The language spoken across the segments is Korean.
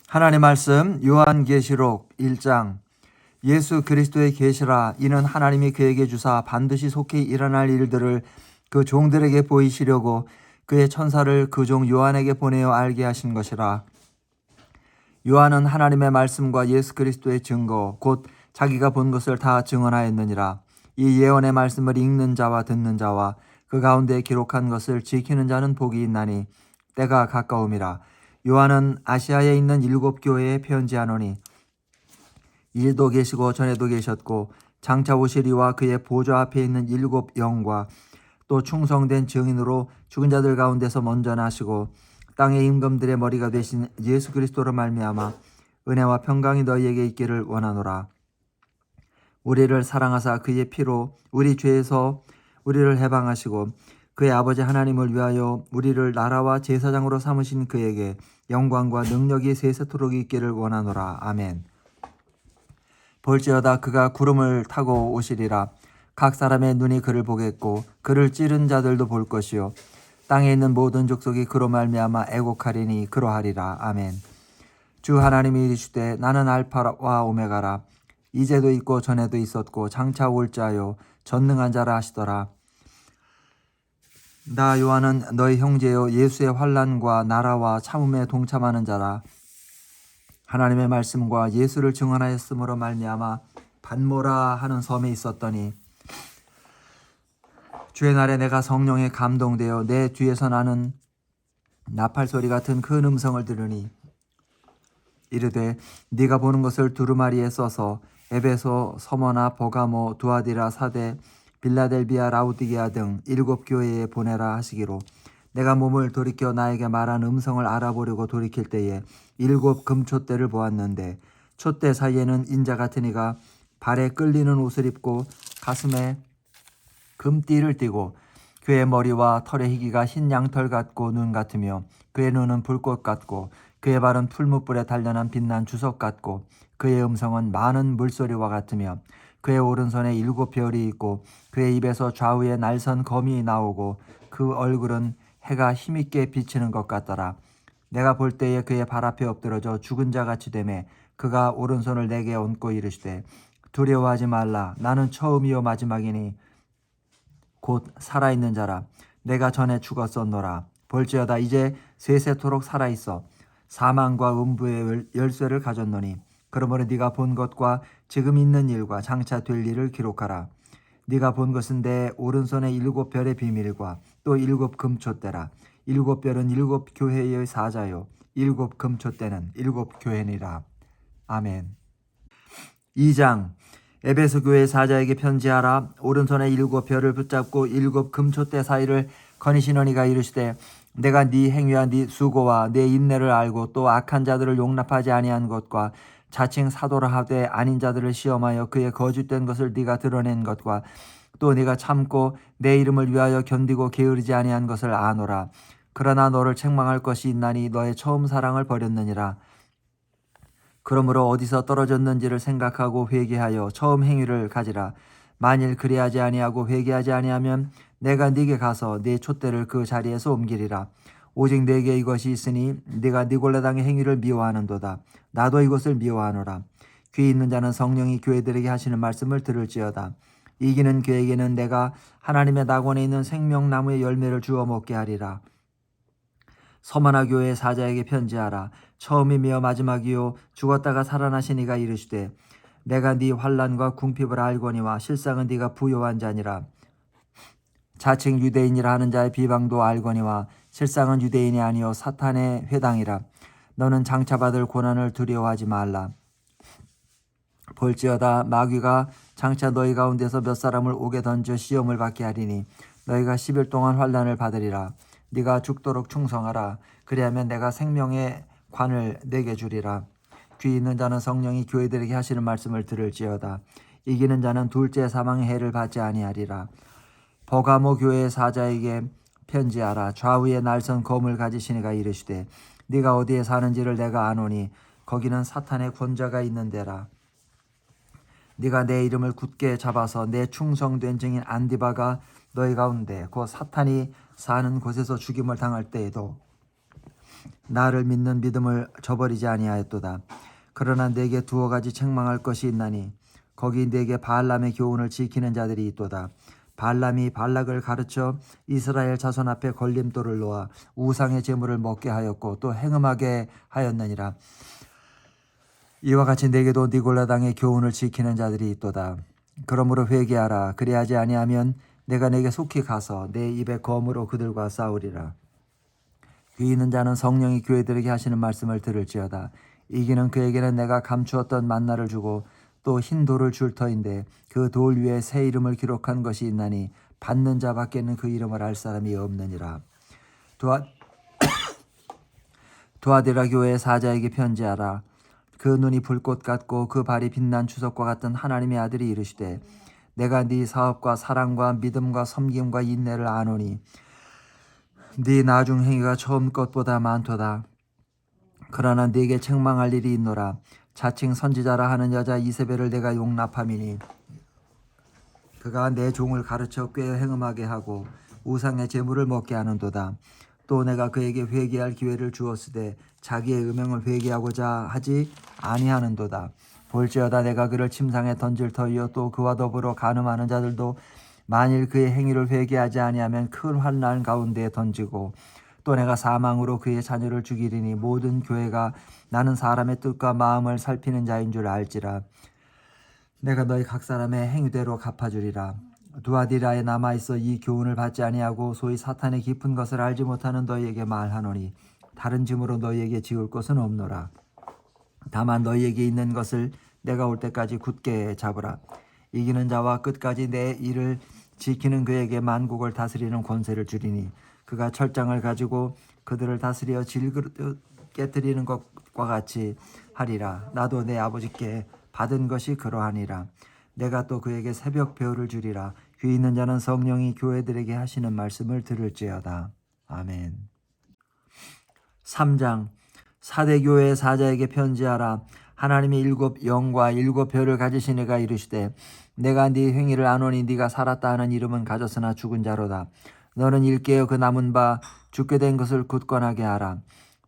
하나님 말씀 요한계시록 1장. 예수 그리스도의 계시라. 이는 하나님이 그에게 주사 반드시 속히 일어날 일들을 그 종들에게 보이시려고 그의 천사를 그 종 요한에게 보내어 알게 하신 것이라. 요한은 하나님의 말씀과 예수 그리스도의 증거 곧 자기가 본 것을 다 증언하였느니라. 이 예언의 말씀을 읽는 자와 듣는 자와 그 가운데 기록한 것을 지키는 자는 복이 있나니 때가 가까움이라. 요한은 아시아에 있는 7 교회에 편지하노니 이제도 계시고 전에도 계셨고 장차 오시리와 그의 보좌 앞에 있는 7 영과 또 충성된 증인으로 죽은 자들 가운데서 먼저 나시고 땅의 임금들의 머리가 되신 예수 그리스도로 말미암아 은혜와 평강이 너희에게 있기를 원하노라. 우리를 사랑하사 그의 피로 우리 죄에서 우리를 해방하시고 그의 아버지 하나님을 위하여 우리를 나라와 제사장으로 삼으신 그에게 영광과 능력이 세세토록 있기를 원하노라. 아멘. 볼지어다 그가 구름을 타고 오시리라. 각 사람의 눈이 그를 보겠고 그를 찌른 자들도 볼 것이요 땅에 있는 모든 족속이 그로 말미암아 애곡하리니 그러하리라. 아멘. 주 하나님이 이르시되 나는 알파와 오메가라. 이제도 있고 전에도 있었고 장차 올 자요 전능한 자라 하시더라. 나 요한은 너희 형제요 예수의 환난과 나라와 참음에 동참하는 자라. 하나님의 말씀과 예수를 증언하였으므로 말미암아 반모라 하는 섬에 있었더니 주의 날에 내가 성령에 감동되어 내 뒤에서 나는 나팔 소리 같은 큰 음성을 들으니 이르되 네가 보는 것을 두루마리에 써서 에베소, 서머나, 버가모, 두아디라, 사대, 빌라델비아, 라우디게아 등 7 교회에 보내라 하시기로 내가 몸을 돌이켜 나에게 말한 음성을 알아보려고 돌이킬 때에 7 금촛대를 보았는데 촛대 사이에는 인자 같은 이가 발에 끌리는 옷을 입고 가슴에 금띠를 띠고 그의 머리와 털의 희기가 흰 양털 같고 눈 같으며 그의 눈은 불꽃 같고 그의 발은 풀무불에 단련한 빛난 주석 같고 그의 음성은 많은 물소리와 같으며 그의 오른손에 7 별이 있고 그의 입에서 좌우에 날선 검이 나오고 그 얼굴은 해가 힘있게 비치는 것 같더라. 내가 볼 때에 그의 발 앞에 엎드러져 죽은 자 같이 되매 그가 오른손을 내게 얹고 이르시되 두려워하지 말라. 나는 처음이요 마지막이니 곧 살아있는 자라. 내가 전에 죽었었노라. 볼지어다 이제 세세토록 살아있어 사망과 음부의 열쇠를 가졌노니 그러므로 네가 본 것과 지금 있는 일과 장차 될 일을 기록하라. 네가 본 것은 내 오른손에 7 별의 비밀과 또 7 금촛대라. 7 별은 7 교회의 사자요 7 금촛대는 7 교회니라. 아멘. 2장. 에베소 교회 사자에게 편지하라. 오른손에 7 별을 붙잡고 7 금촛대 사이를 거니시노니가 이르시되 내가 네 행위와 네 수고와 네 인내를 알고 또 악한 자들을 용납하지 아니한 것과 자칭 사도라 하되 아닌 자들을 시험하여 그의 거짓된 것을 네가 드러낸 것과 또 네가 참고 내 이름을 위하여 견디고 게으르지 아니한 것을 아노라. 그러나 너를 책망할 것이 있나니 너의 처음 사랑을 버렸느니라. 그러므로 어디서 떨어졌는지를 생각하고 회개하여 처음 행위를 가지라. 만일 그리하지 아니하고 회개하지 아니하면 내가 네게 가서 네 촛대를 그 자리에서 옮기리라. 오직 내게 이것이 있으니 네가 니골라당의 행위를 미워하는도다. 나도 이것을 미워하노라. 귀 있는 자는 성령이 교회들에게 하시는 말씀을 들을지어다. 이기는 그에게는 내가 하나님의 낙원에 있는 생명나무의 열매를 주어 먹게 하리라. 서머나 교회 사자에게 편지하라. 처음이며 마지막이요 죽었다가 살아나신 이가 이르시되 내가 네 환난과 궁핍을 알거니와 실상은 네가 부요한 자니라. 자칭 유대인이라 하는 자의 비방도 알거니와 실상은 유대인이 아니요 사탄의 회당이라. 너는 장차 받을 고난을 두려워하지 말라. 볼지어다 마귀가 장차 너희 가운데서 몇 사람을 옥에 던져 시험을 받게 하리니 너희가 10일 동안 환난을 받으리라. 네가 죽도록 충성하라. 그리하면 내가 생명의 관을 내게 주리라. 귀 있는 자는 성령이 교회들에게 하시는 말씀을 들을지어다. 이기는 자는 둘째 사망의 해를 받지 아니하리라. 버가모 교회의 사자에게 편지하라. 좌우에 날선 검을 가지신 이가 이르시되 네가 어디에 사는지를 내가 아노니 거기는 사탄의 권자가 있는 데라. 네가 내 이름을 굳게 잡아서 내 충성된 증인 안디바가 너희 가운데 곧 사탄이 사는 곳에서 죽임을 당할 때에도 나를 믿는 믿음을 저버리지 아니하였도다. 그러나 내게 두어 가지 책망할 것이 있나니 거기 내게 발람의 교훈을 지키는 자들이 있도다. 발람이 발락을 가르쳐 이스라엘 자손 앞에 걸림돌을 놓아 우상의 제물을 먹게 하였고 또 행음하게 하였느니라. 이와 같이 내게도 니골라 당의 교훈을 지키는 자들이 있도다. 그러므로 회개하라. 그리하지 아니하면 내가 내게 속히 가서 내 입에 검으로 그들과 싸우리라. 귀 있는 자는 성령이 교회들에게 하시는 말씀을 들을지어다. 이기는 그에게는 내가 감추었던 만나를 주고 또 흰 돌을 줄 터인데 그 돌 위에 새 이름을 기록한 것이 있나니 받는 자밖에는 그 이름을 알 사람이 없느니라. 두아디라 교회의 사자에게 편지하라. 그 눈이 불꽃 같고 그 발이 빛난 주석과 같은 하나님의 아들이 이르시되 내가 네 사업과 사랑과 믿음과 섬김과 인내를 아노니 네 나중 행위가 처음 것보다 많도다. 그러나 네게 책망할 일이 있노라. 자칭 선지자라 하는 여자 이세벨을 내가 용납함이니 그가 내 종을 가르쳐 꽤 행음하게 하고 우상의 제물을 먹게 하는도다. 또 내가 그에게 회개할 기회를 주었으되 자기의 음행을 회개하고자 하지 아니하는도다. 볼지어다 내가 그를 침상에 던질 터이요 또 그와 더불어 간음하는 자들도 만일 그의 행위를 회개하지 아니하면 큰 환난 가운데에 던지고 또 내가 사망으로 그의 자녀를 죽이리니 모든 교회가 나는 사람의 뜻과 마음을 살피는 자인 줄 알지라. 내가 너희 각 사람의 행위대로 갚아주리라. 두아디라에 남아있어 이 교훈을 받지 아니하고 소위 사탄의 깊은 것을 알지 못하는 너희에게 말하노니 다른 짐으로 너희에게 지울 것은 없노라. 다만 너희에게 있는 것을 내가 올 때까지 굳게 잡으라. 이기는 자와 끝까지 내 일을 지키는 그에게 만국을 다스리는 권세를 주리니 그가 철장을 가지고 그들을 다스려 질그릇 깨뜨리는 것과 같이 하리라. 나도 내 아버지께 받은 것이 그러하니라. 내가 또 그에게 새벽 배우를 주리라. 귀 있는 자는 성령이 교회들에게 하시는 말씀을 들을지어다. 아멘. 3장 사대교회의 사자에게 편지하라. 하나님이 7 영과 7 별을 가지신 이가 이르시되 내가 네 행위를 아노니 네가 살았다 하는 이름은 가졌으나 죽은 자로다. 너는 일깨어 그 남은 바 죽게 된 것을 굳건하게 하라.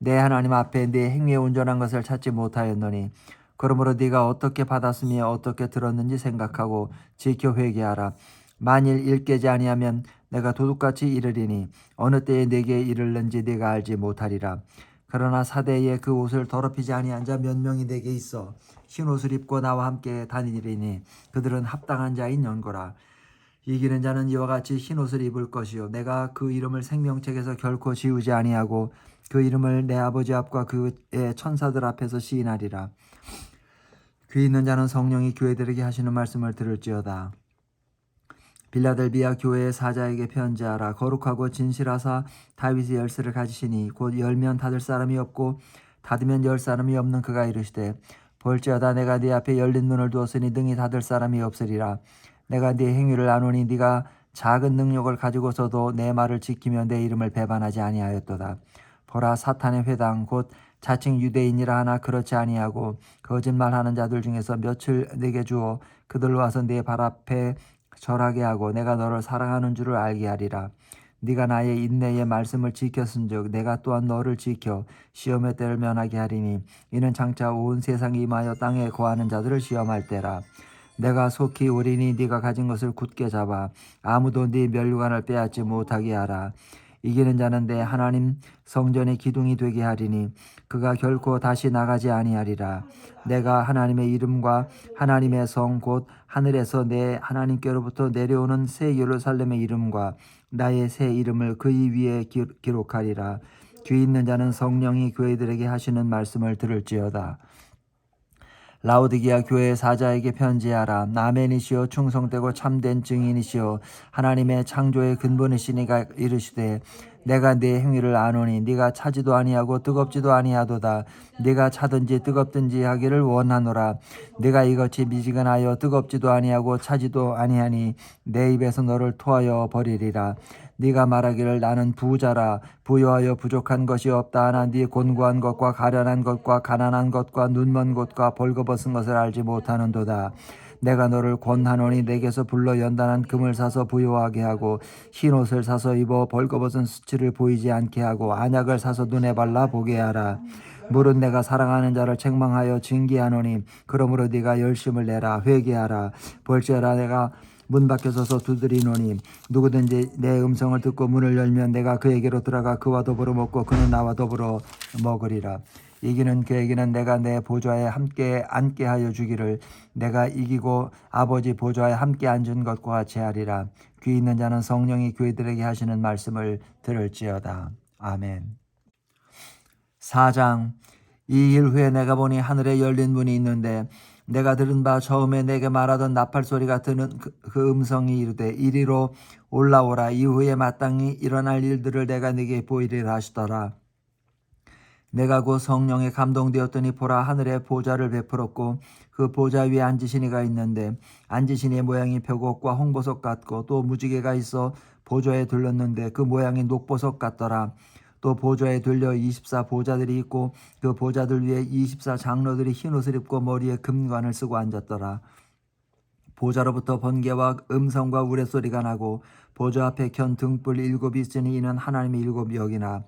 내 하나님 앞에 네 행위에 온전한 것을 찾지 못하였노니 그러므로 네가 어떻게 받았으며 어떻게 들었는지 생각하고 지켜 회개하라. 만일 일깨지 아니하면 내가 도둑같이 이르리니 어느 때에 네게 이르는지 네가 알지 못하리라. 그러나 사대에 그 옷을 더럽히지 아니한 자 몇 명이 내게 있어 흰옷을 입고 나와 함께 다니리니 그들은 합당한 자인 연고라. 이기는 자는 이와 같이 흰옷을 입을 것이요 내가 그 이름을 생명책에서 결코 지우지 아니하고 그 이름을 내 아버지 앞과 그의 천사들 앞에서 시인하리라. 귀 있는 자는 성령이 교회들에게 하시는 말씀을 들을지어다. 빌라델비아 교회의 사자에게 편지하라. 거룩하고 진실하사 다윗의 열쇠를 가지시니 곧 열면 닫을 사람이 없고 닫으면 열 사람이 없는 그가 이르시되 볼지어다 내가 네 앞에 열린 문을 두었으니 능히 닫을 사람이 없으리라. 내가 네 행위를 아노니 네가 작은 능력을 가지고서도 내 말을 지키며 내 이름을 배반하지 아니하였도다. 보라 사탄의 회당 곧 자칭 유대인이라 하나 그렇지 아니하고 거짓말하는 자들 중에서 몇을 내게 주어 그들로 와서 내 발 앞에 절하게 하고 내가 너를 사랑하는 줄을 알게 하리라. 네가 나의 인내의 말씀을 지켰은즉 내가 또한 너를 지켜 시험의 때를 면하게 하리니 이는 장차 온 세상이 임하여 땅에 거하는 자들을 시험할 때라. 내가 속히 오리니 네가 가진 것을 굳게 잡아 아무도 네 멸류관을 빼앗지 못하게 하라. 이기는 자는 내 하나님 성전의 기둥이 되게 하리니 그가 결코 다시 나가지 아니하리라. 내가 하나님의 이름과 하나님의 성 곧 하늘에서 내 하나님께로부터 내려오는 새 예루살렘의 이름과 나의 새 이름을 그의 위에 기록하리라. 귀 있는 자는 성령이 교회들에게 하시는 말씀을 들을지어다. 라오디게아 교회의 사자에게 편지하라. 아멘이시오 충성되고 참된 증인이시오 하나님의 창조의 근본이시니가 이르시되 내가 네 행위를 아노니 네가 차지도 아니하고 뜨겁지도 아니하도다. 네가 차든지 뜨겁든지 하기를 원하노라. 네가 이같이 미지근하여 뜨겁지도 아니하고 차지도 아니하니 내 입에서 너를 토하여 버리리라. 네가 말하기를 나는 부자라 부유하여 부족한 것이 없다 하나 네 곤고한 것과 가련한 것과 가난한 것과 눈먼 것과 벌거벗은 것을 알지 못하는도다. 내가 너를 권하노니 내게서 불러 연단한 금을 사서 부요하게 하고 흰 옷을 사서 입어 벌거벗은 수치를 보이지 않게 하고 안약을 사서 눈에 발라 보게 하라. 물은 내가 사랑하는 자를 책망하여 징계하노니 그러므로 네가 열심을 내라. 회개하라. 볼지어라 내가 문 밖에 서서 두드리노니 누구든지 내 음성을 듣고 문을 열면 내가 그에게로 들어가 그와 더불어 먹고 그는 나와 더불어 먹으리라. 이기는 그에게는 내가 내 보좌에 함께 앉게 하여 주기를 내가 이기고 아버지 보좌에 함께 앉은 것과 같이 하리라. 귀 있는 자는 성령이 교회들에게 하시는 말씀을 들을지어다. 아멘. 4장. 이 일 후에 내가 보니 하늘에 열린 문이 있는데 내가 들은 바 처음에 내게 말하던 나팔 소리 같은 그 음성이 이르되 이리로 올라오라. 이후에 마땅히 일어날 일들을 내가 네게 보이리라 하시더라. 내가 곧 성령에 감동되었더니 보라 하늘에 보좌를 베풀었고 그 보좌 위에 앉으신 이가 있는데 앉으신 이의 모양이 벽옥과 홍보석 같고 또 무지개가 있어 보좌에 둘렀는데 그 모양이 녹보석 같더라. 또 보좌에 둘려 24 보좌들이 있고 그 보좌들 위에 24 장로들이 흰옷을 입고 머리에 금관을 쓰고 앉았더라. 보좌로부터 번개와 음성과 우레소리가 나고 보좌 앞에 켠 등불 7이 있으니 이는 하나님의 7영이나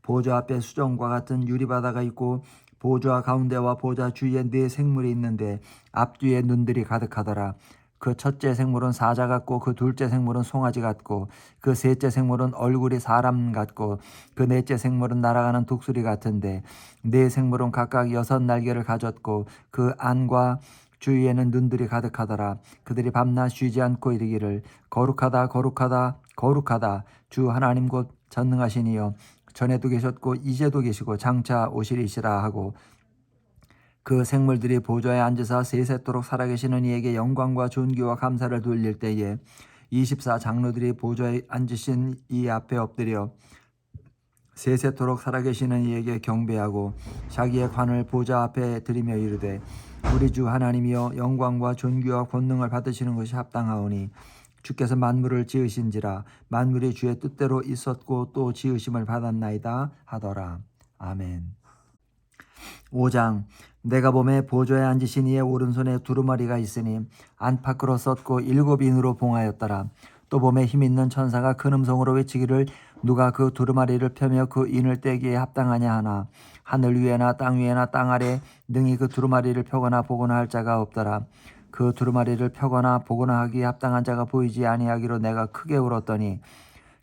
보좌 앞에 수정과 같은 유리바다가 있고 보좌 가운데와 보좌 주위에 4 생물이 있는데 앞뒤에 눈들이 가득하더라. 그 첫째 생물은 사자 같고 그 둘째 생물은 송아지 같고 그 셋째 생물은 얼굴이 사람 같고 그 넷째 생물은 날아가는 독수리 같은데 4 생물은 각각 6 날개를 가졌고 그 안과 주위에는 눈들이 가득하더라. 그들이 밤낮 쉬지 않고 이르기를 거룩하다 거룩하다 거룩하다 주 하나님 곧 전능하신 이여 전에도 계셨고 이제도 계시고 장차 오시리시라 하고 그 생물들이 보좌에 앉으사 세세토록 살아계시는 이에게 영광과 존귀와 감사를 돌릴 때에 24 장로들이 보좌에 앉으신 이 앞에 엎드려 세세토록 살아계시는 이에게 경배하고 자기의 관을 보좌 앞에 드리며 이르되 우리 주 하나님이여 영광과 존귀와 권능을 받으시는 것이 합당하오니 주께서 만물을 지으신지라 만물이 주의 뜻대로 있었고 또 지으심을 받았나이다 하더라. 아멘. 5장. 내가 보매 보좌에 앉으신 이의 오른손에 두루마리가 있으니 안팎으로 썼고 7인으로 봉하였더라. 또 보매 힘있는 천사가 큰 음성으로 외치기를 누가 그 두루마리를 펴며 그 인을 떼기에 합당하냐 하나 하늘 위에나 땅 위에나 땅 아래 능히 그 두루마리를 펴거나 보거나 할 자가 없더라. 그 두루마리를 펴거나 보거나 하기에 합당한 자가 보이지 아니하기로 내가 크게 울었더니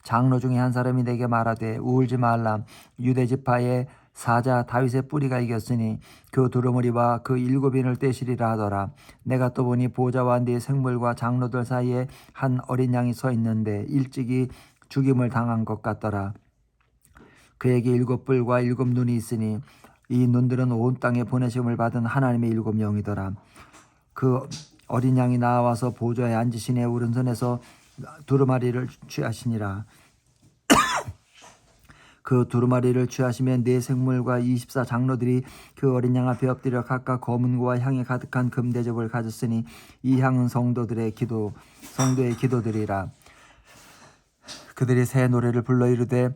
장로 중에 한 사람이 내게 말하되 울지 말라. 유대 지파의 사자 다윗의 뿌리가 이겼으니 그 두루마리와 그 7인을 떼시리라 하더라. 내가 또 보니 보좌와 4 생물과 장로들 사이에 한 어린 양이 서 있는데 일찍이 죽임을 당한 것 같더라. 그에게 7뿔과 7눈이 있으니 이 눈들은 온 땅에 보내심을 받은 하나님의 7영이더라. 그 어린 양이 나와서 보좌에 앉으신 이의 오른손에서 두루마리를 취하시니라. 그 두루마리를 취하시면 4 생물과 24 장로들이 그 어린 양 앞에 엎드려 각각 검은 고와 향이 가득한 금대접을 가졌으니 이 향은 성도의 기도들이라. 그들이 새 노래를 불러 이르되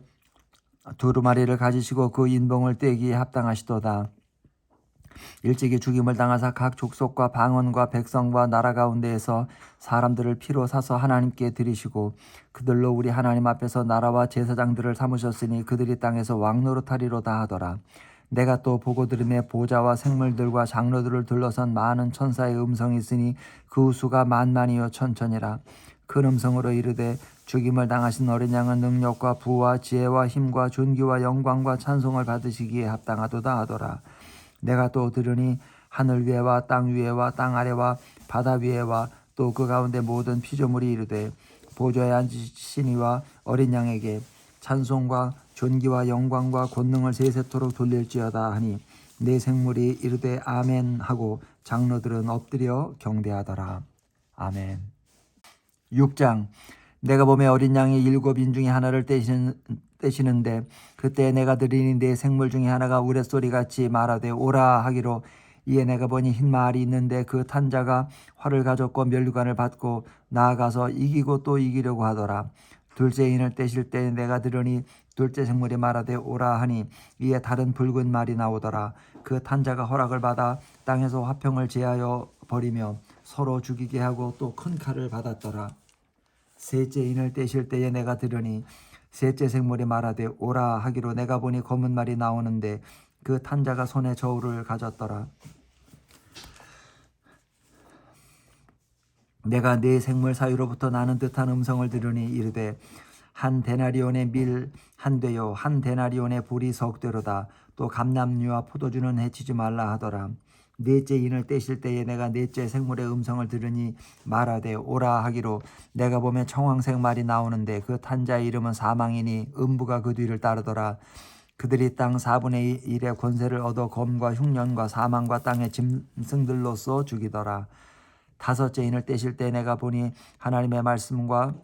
두루마리를 가지시고 그 인봉을 떼기에 합당하시도다. 일찍이 죽임을 당하사 각 족속과 방언과 백성과 나라 가운데에서 사람들을 피로 사서 하나님께 드리시고 그들로 우리 하나님 앞에서 나라와 제사장들을 삼으셨으니 그들이 땅에서 왕노릇하리로다 하더라. 내가 또 보고 들으매 보좌와 생물들과 장로들을 둘러선 많은 천사의 음성이 있으니 그 수가 만만이요 천천이라. 큰 음성으로 이르되 죽임을 당하신 어린 양은 능력과 부와 지혜와 힘과 존귀와 영광과 찬송을 받으시기에 합당하도다 하더라. 내가 또 들으니 하늘 위에와 땅 위에와 땅 아래와 바다 위에와 또 그 가운데 모든 피조물이 이르되 보좌에 앉으신 이와 어린 양에게 찬송과 존귀와 영광과 권능을 세세토록 돌릴지어다 하니 4 생물이 이르되 아멘 하고 장로들은 엎드려 경배하더라. 아멘. 6장. 내가 보매 어린 양이 7인 중에 하나를 떼시는데 그때 내가 들으니 4 생물 중에 하나가 우레소리같이 말하되 오라 하기로 이에 내가 보니 흰 말이 있는데 그 탄 자가 활을 가졌고 면류관을 받고 나아가서 이기고 또 이기려고 하더라. 둘째 인을 떼실 때 내가 들으니 둘째 생물이 말하되 오라 하니 이에 다른 붉은 말이 나오더라. 그 탄 자가 허락을 받아 땅에서 화평을 제하여 버리며 서로 죽이게 하고 또 큰 칼을 받았더라. 셋째 인을 떼실 때에 내가 들으니 셋째 생물이 말하되 오라 하기로 내가 보니 검은 말이 나오는데 그 탄 자가 손에 저울을 가졌더라. 내가 네 생물 사이로부터 나는 듯한 음성을 들으니 이르되 한 데나리온의 밀 한 되요 한 데나리온의 보리 석 되로다. 또 감람류와 포도주는 해치지 말라 하더라. 넷째 인을 떼실 때에 내가 넷째 생물의 음성을 들으니 말하되 오라 하기로 내가 보면 청황색 말이 나오는데 그 탄자의 이름은 사망이니 음부가 그 뒤를 따르더라. 그들이 땅 4분의 1의 권세를 얻어 검과 흉년과 사망과 땅의 짐승들로서 죽이더라. 다섯째 인을 떼실 때 내가 보니 하나님의 말씀과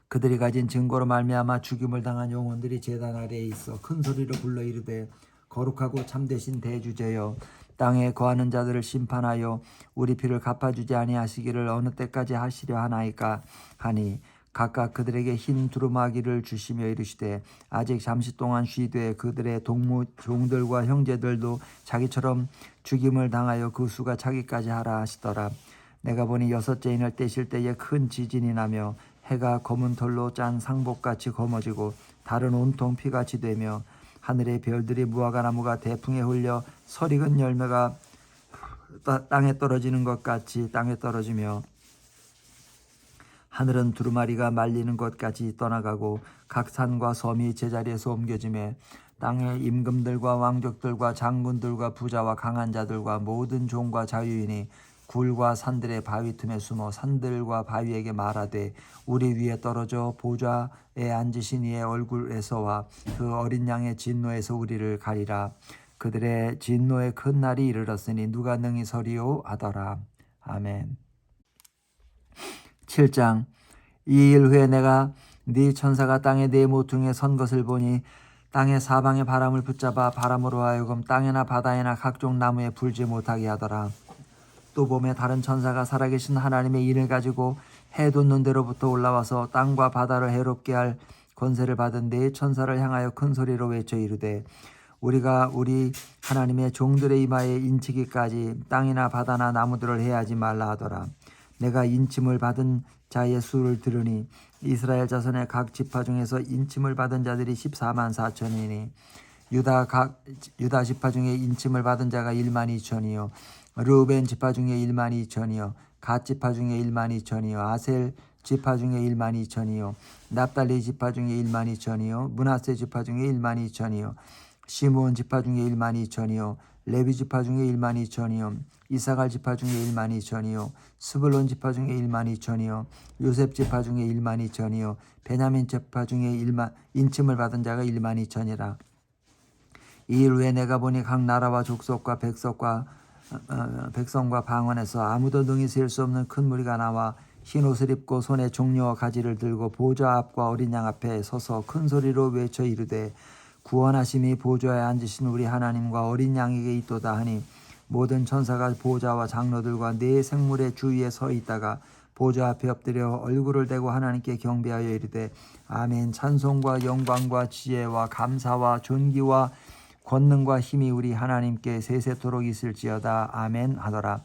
그들이 가진 증거로 말미암아 죽임을 당한 영혼들이 제단 아래에 있어 큰 소리로 불러 이르되 거룩하고 참되신 대주제여 땅에 거하는 자들을 심판하여 우리 피를 갚아주지 아니하시기를 어느 때까지 하시려 하나이까 하니 각각 그들에게 흰 두루마기를 주시며 이르시되 아직 잠시 동안 쉬되 그들의 동무 종들과 형제들도 자기처럼 죽임을 당하여 그 수가 차기까지 하라 하시더라. 내가 보니 여섯째 인을 떼실 때에 큰 지진이 나며 해가 검은 털로 짠 상복같이 검어지고 달은 온통 피같이 되며 하늘의 별들이 무화과 나무가 대풍에 흘려 설익은 열매가 땅에 떨어지는 것 같이 땅에 떨어지며 하늘은 두루마리가 말리는 것 같이 떠나가고 각 산과 섬이 제자리에서 옮겨지며 땅의 임금들과 왕족들과 장군들과 부자와 강한 자들과 모든 종과 자유인이 굴과 산들의 바위 틈에 숨어 산들과 바위에게 말하되 우리 위에 떨어져 보좌에 앉으신 이의 얼굴에서와 그 어린 양의 진노에서 우리를 가리라. 그들의 진노의 큰 날이 이르렀으니 누가 능히 서리오 하더라. 아멘. 7장. 이 일 후에 내가 네 천사가 땅에 네 모퉁이에 선 것을 보니 땅의 사방의 바람을 붙잡아 바람으로 하여금 땅이나 바다에나 각종 나무에 불지 못하게 하더라. 또 봄에 다른 천사가 살아계신 하나님의 인을 가지고 해 돋는 데로부터 올라와서 땅과 바다를 해롭게 할 권세를 받은 네 천사를 향하여 큰 소리로 외쳐 이르되 우리가 우리 하나님의 종들의 이마에 인치기까지 땅이나 바다나 나무들을 해하지 말라 하더라. 내가 인침을 받은 자의 수를 들으니 이스라엘 자손의 각 지파 중에서 인침을 받은 자들이 14만 4천이니 유다 지파 중에 인침을 받은 자가 1만 2천이요 르우벤 지파 중에 1만 2천이요 갓 지파 중에 1만 2천이요 아셀 지파 중에 1만 2천이요 납달리 지파 중에 1만 2천이요 므낫세 지파 중에 1만 2천이요 시므온 지파 중에 1만 2천이요 레위 지파 중에 1만 2천이요 이사갈 지파 중에 1만 2천이요 스불론 지파 중에 1만 2천이요 요셉 지파 중에 1만 2천이요 베냐민 지파 중에 인침을 받은 자가 1만 2천이라. 이 일 후에 내가 보니 각 나라와 족속과 백성과 방언에서 아무도 능히 셀 수 없는 큰 무리가 나와 흰 옷을 입고 손에 종려와 가지를 들고 보좌 앞과 어린 양 앞에 서서 큰 소리로 외쳐 이르되 구원하심이 보좌에 앉으신 우리 하나님과 어린 양에게 있도다 하니 모든 천사가 보좌와 장로들과 네 생물의 주위에 서 있다가 보좌 앞에 엎드려 얼굴을 대고 하나님께 경배하여 이르되 아멘. 찬송과 영광과 지혜와 감사와 존귀와 권능과 힘이 우리 하나님께 세세토록 있을지어다. 아멘 하더라.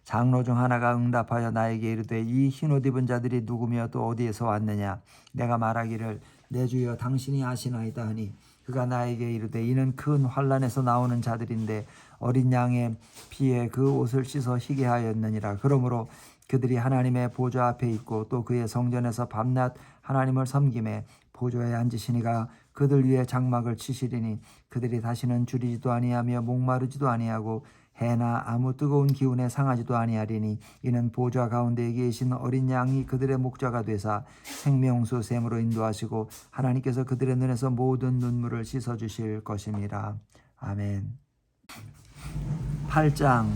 장로 중 하나가 응답하여 나에게 이르되 이 흰옷 입은 자들이 누구며 또 어디에서 왔느냐. 내가 말하기를 내 주여 당신이 아시나이다 하니 그가 나에게 이르되 이는 큰 환난에서 나오는 자들인데 어린 양의 피에 그 옷을 씻어 희게 하였느니라. 그러므로 그들이 하나님의 보좌 앞에 있고 또 그의 성전에서 밤낮 하나님을 섬김에 보좌에 앉으시니가 그들 위에 장막을 치시리니 그들이 다시는 줄이지도 아니하며 목마르지도 아니하고 해나 아무 뜨거운 기운에 상하지도 아니하리니 이는 보좌 가운데 계신 어린 양이 그들의 목자가 되사 생명수 샘으로 인도하시고 하나님께서 그들의 눈에서 모든 눈물을 씻어주실 것임이라. 아멘. 8장.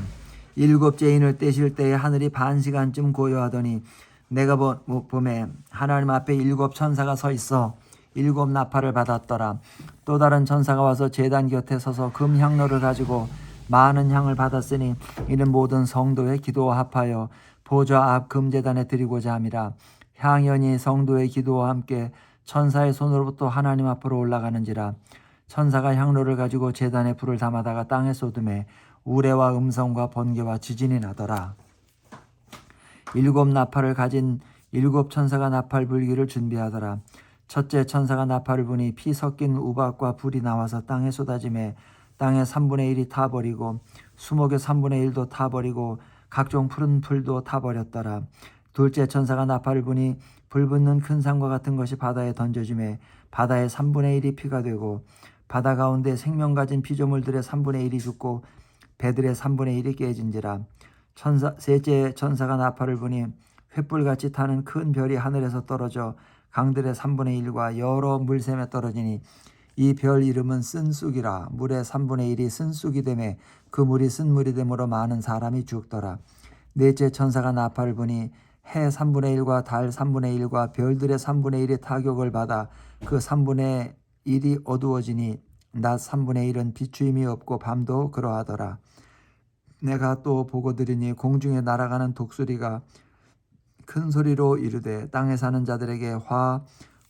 일곱째 인을 떼실 때에 하늘이 반 시간쯤 고요하더니 내가 봄에 하나님 앞에 7 천사가 서 있어 7 나팔을 받았더라. 또 다른 천사가 와서 제단 곁에 서서 금 향로를 가지고 많은 향을 받았으니 이는 모든 성도의 기도와 합하여 보좌 앞 금제단에 드리고자 함이라. 향연이 성도의 기도와 함께 천사의 손으로부터 하나님 앞으로 올라가는지라. 천사가 향로를 가지고 제단에 불을 담아다가 땅에 쏟음에 우레와 음성과 번개와 지진이 나더라. 일곱 나팔을 가진 일곱 천사가 나팔 불기를 준비하더라. 첫째 천사가 나팔을 부니 피 섞인 우박과 불이 나와서 땅에 쏟아지매 땅의 3분의 1이 타버리고 수목의 3분의 1도 타버리고 각종 푸른 풀도 타버렸더라. 둘째 천사가 나팔을 부니 불붙는 큰 산과 같은 것이 바다에 던져지매 바다의 3분의 1이 피가 되고 바다 가운데 생명 가진 피조물들의 3분의 1이 죽고 배들의 3분의 1이 깨진지라. 셋째 천사가 나팔을 부니 횃불같이 타는 큰 별이 하늘에서 떨어져 강들의 3분의 1과 여러 물샘에 떨어지니 이 별 이름은 쓴쑥이라. 물의 3분의 1이 쓴쑥이 되매 그 물이 쓴물이 되므로 많은 사람이 죽더라. 넷째 천사가 나팔을 부니 해 3분의 1과 달 3분의 1과 별들의 3분의 1이 타격을 받아 그 3분의 1이 어두워지니 낮 3분의 1은 비추임이 없고 밤도 그러하더라. 내가 또 보고 들으니 공중에 날아가는 독수리가 큰 소리로 이르되 땅에 사는 자들에게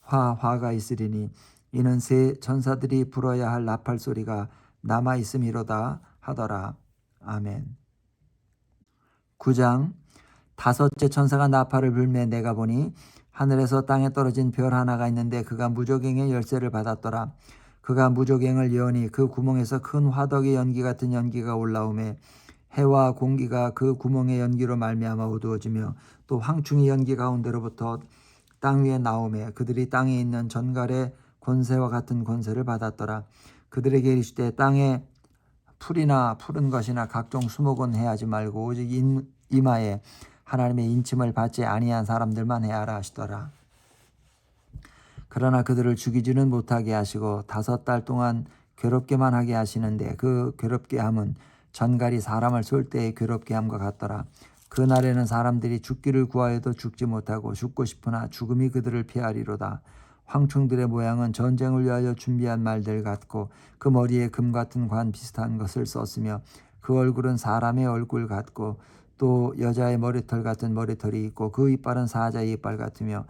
화가 있으리니 이는 새 천사들이 불어야 할 나팔 소리가 남아 있음이로다 하더라. 아멘. 9장. 다섯째 천사가 나팔을 불매 내가 보니 하늘에서 땅에 떨어진 별 하나가 있는데 그가 무저갱의 열쇠를 받았더라. 그가 무저갱을 여니 그 구멍에서 큰 화덕의 연기 같은 연기가 올라오매 해와 공기가 그 구멍의 연기로 말미암아 어두워지며 또 황충이 연기 가운데로부터 땅 위에 나오매 그들이 땅에 있는 전갈의 권세와 같은 권세를 받았더라. 그들에게 이르시되 땅에 풀이나 푸른 것이나 각종 수목은 해하지 말고 오직 이마에 하나님의 인침을 받지 아니한 사람들만 해하라 하시더라. 그러나 그들을 죽이지는 못하게 하시고 5달 동안 괴롭게만 하게 하시는데 그 괴롭게 함은 전갈이 사람을 쏠 때의 괴롭게 함과 같더라. 그 날에는 사람들이 죽기를 구하여도 죽지 못하고 죽고 싶으나 죽음이 그들을 피하리로다. 황충들의 모양은 전쟁을 위하여 준비한 말들 같고 그 머리에 금 같은 관 비슷한 것을 썼으며 그 얼굴은 사람의 얼굴 같고 또 여자의 머리털 같은 머리털이 있고 그 이빨은 사자의 이빨 같으며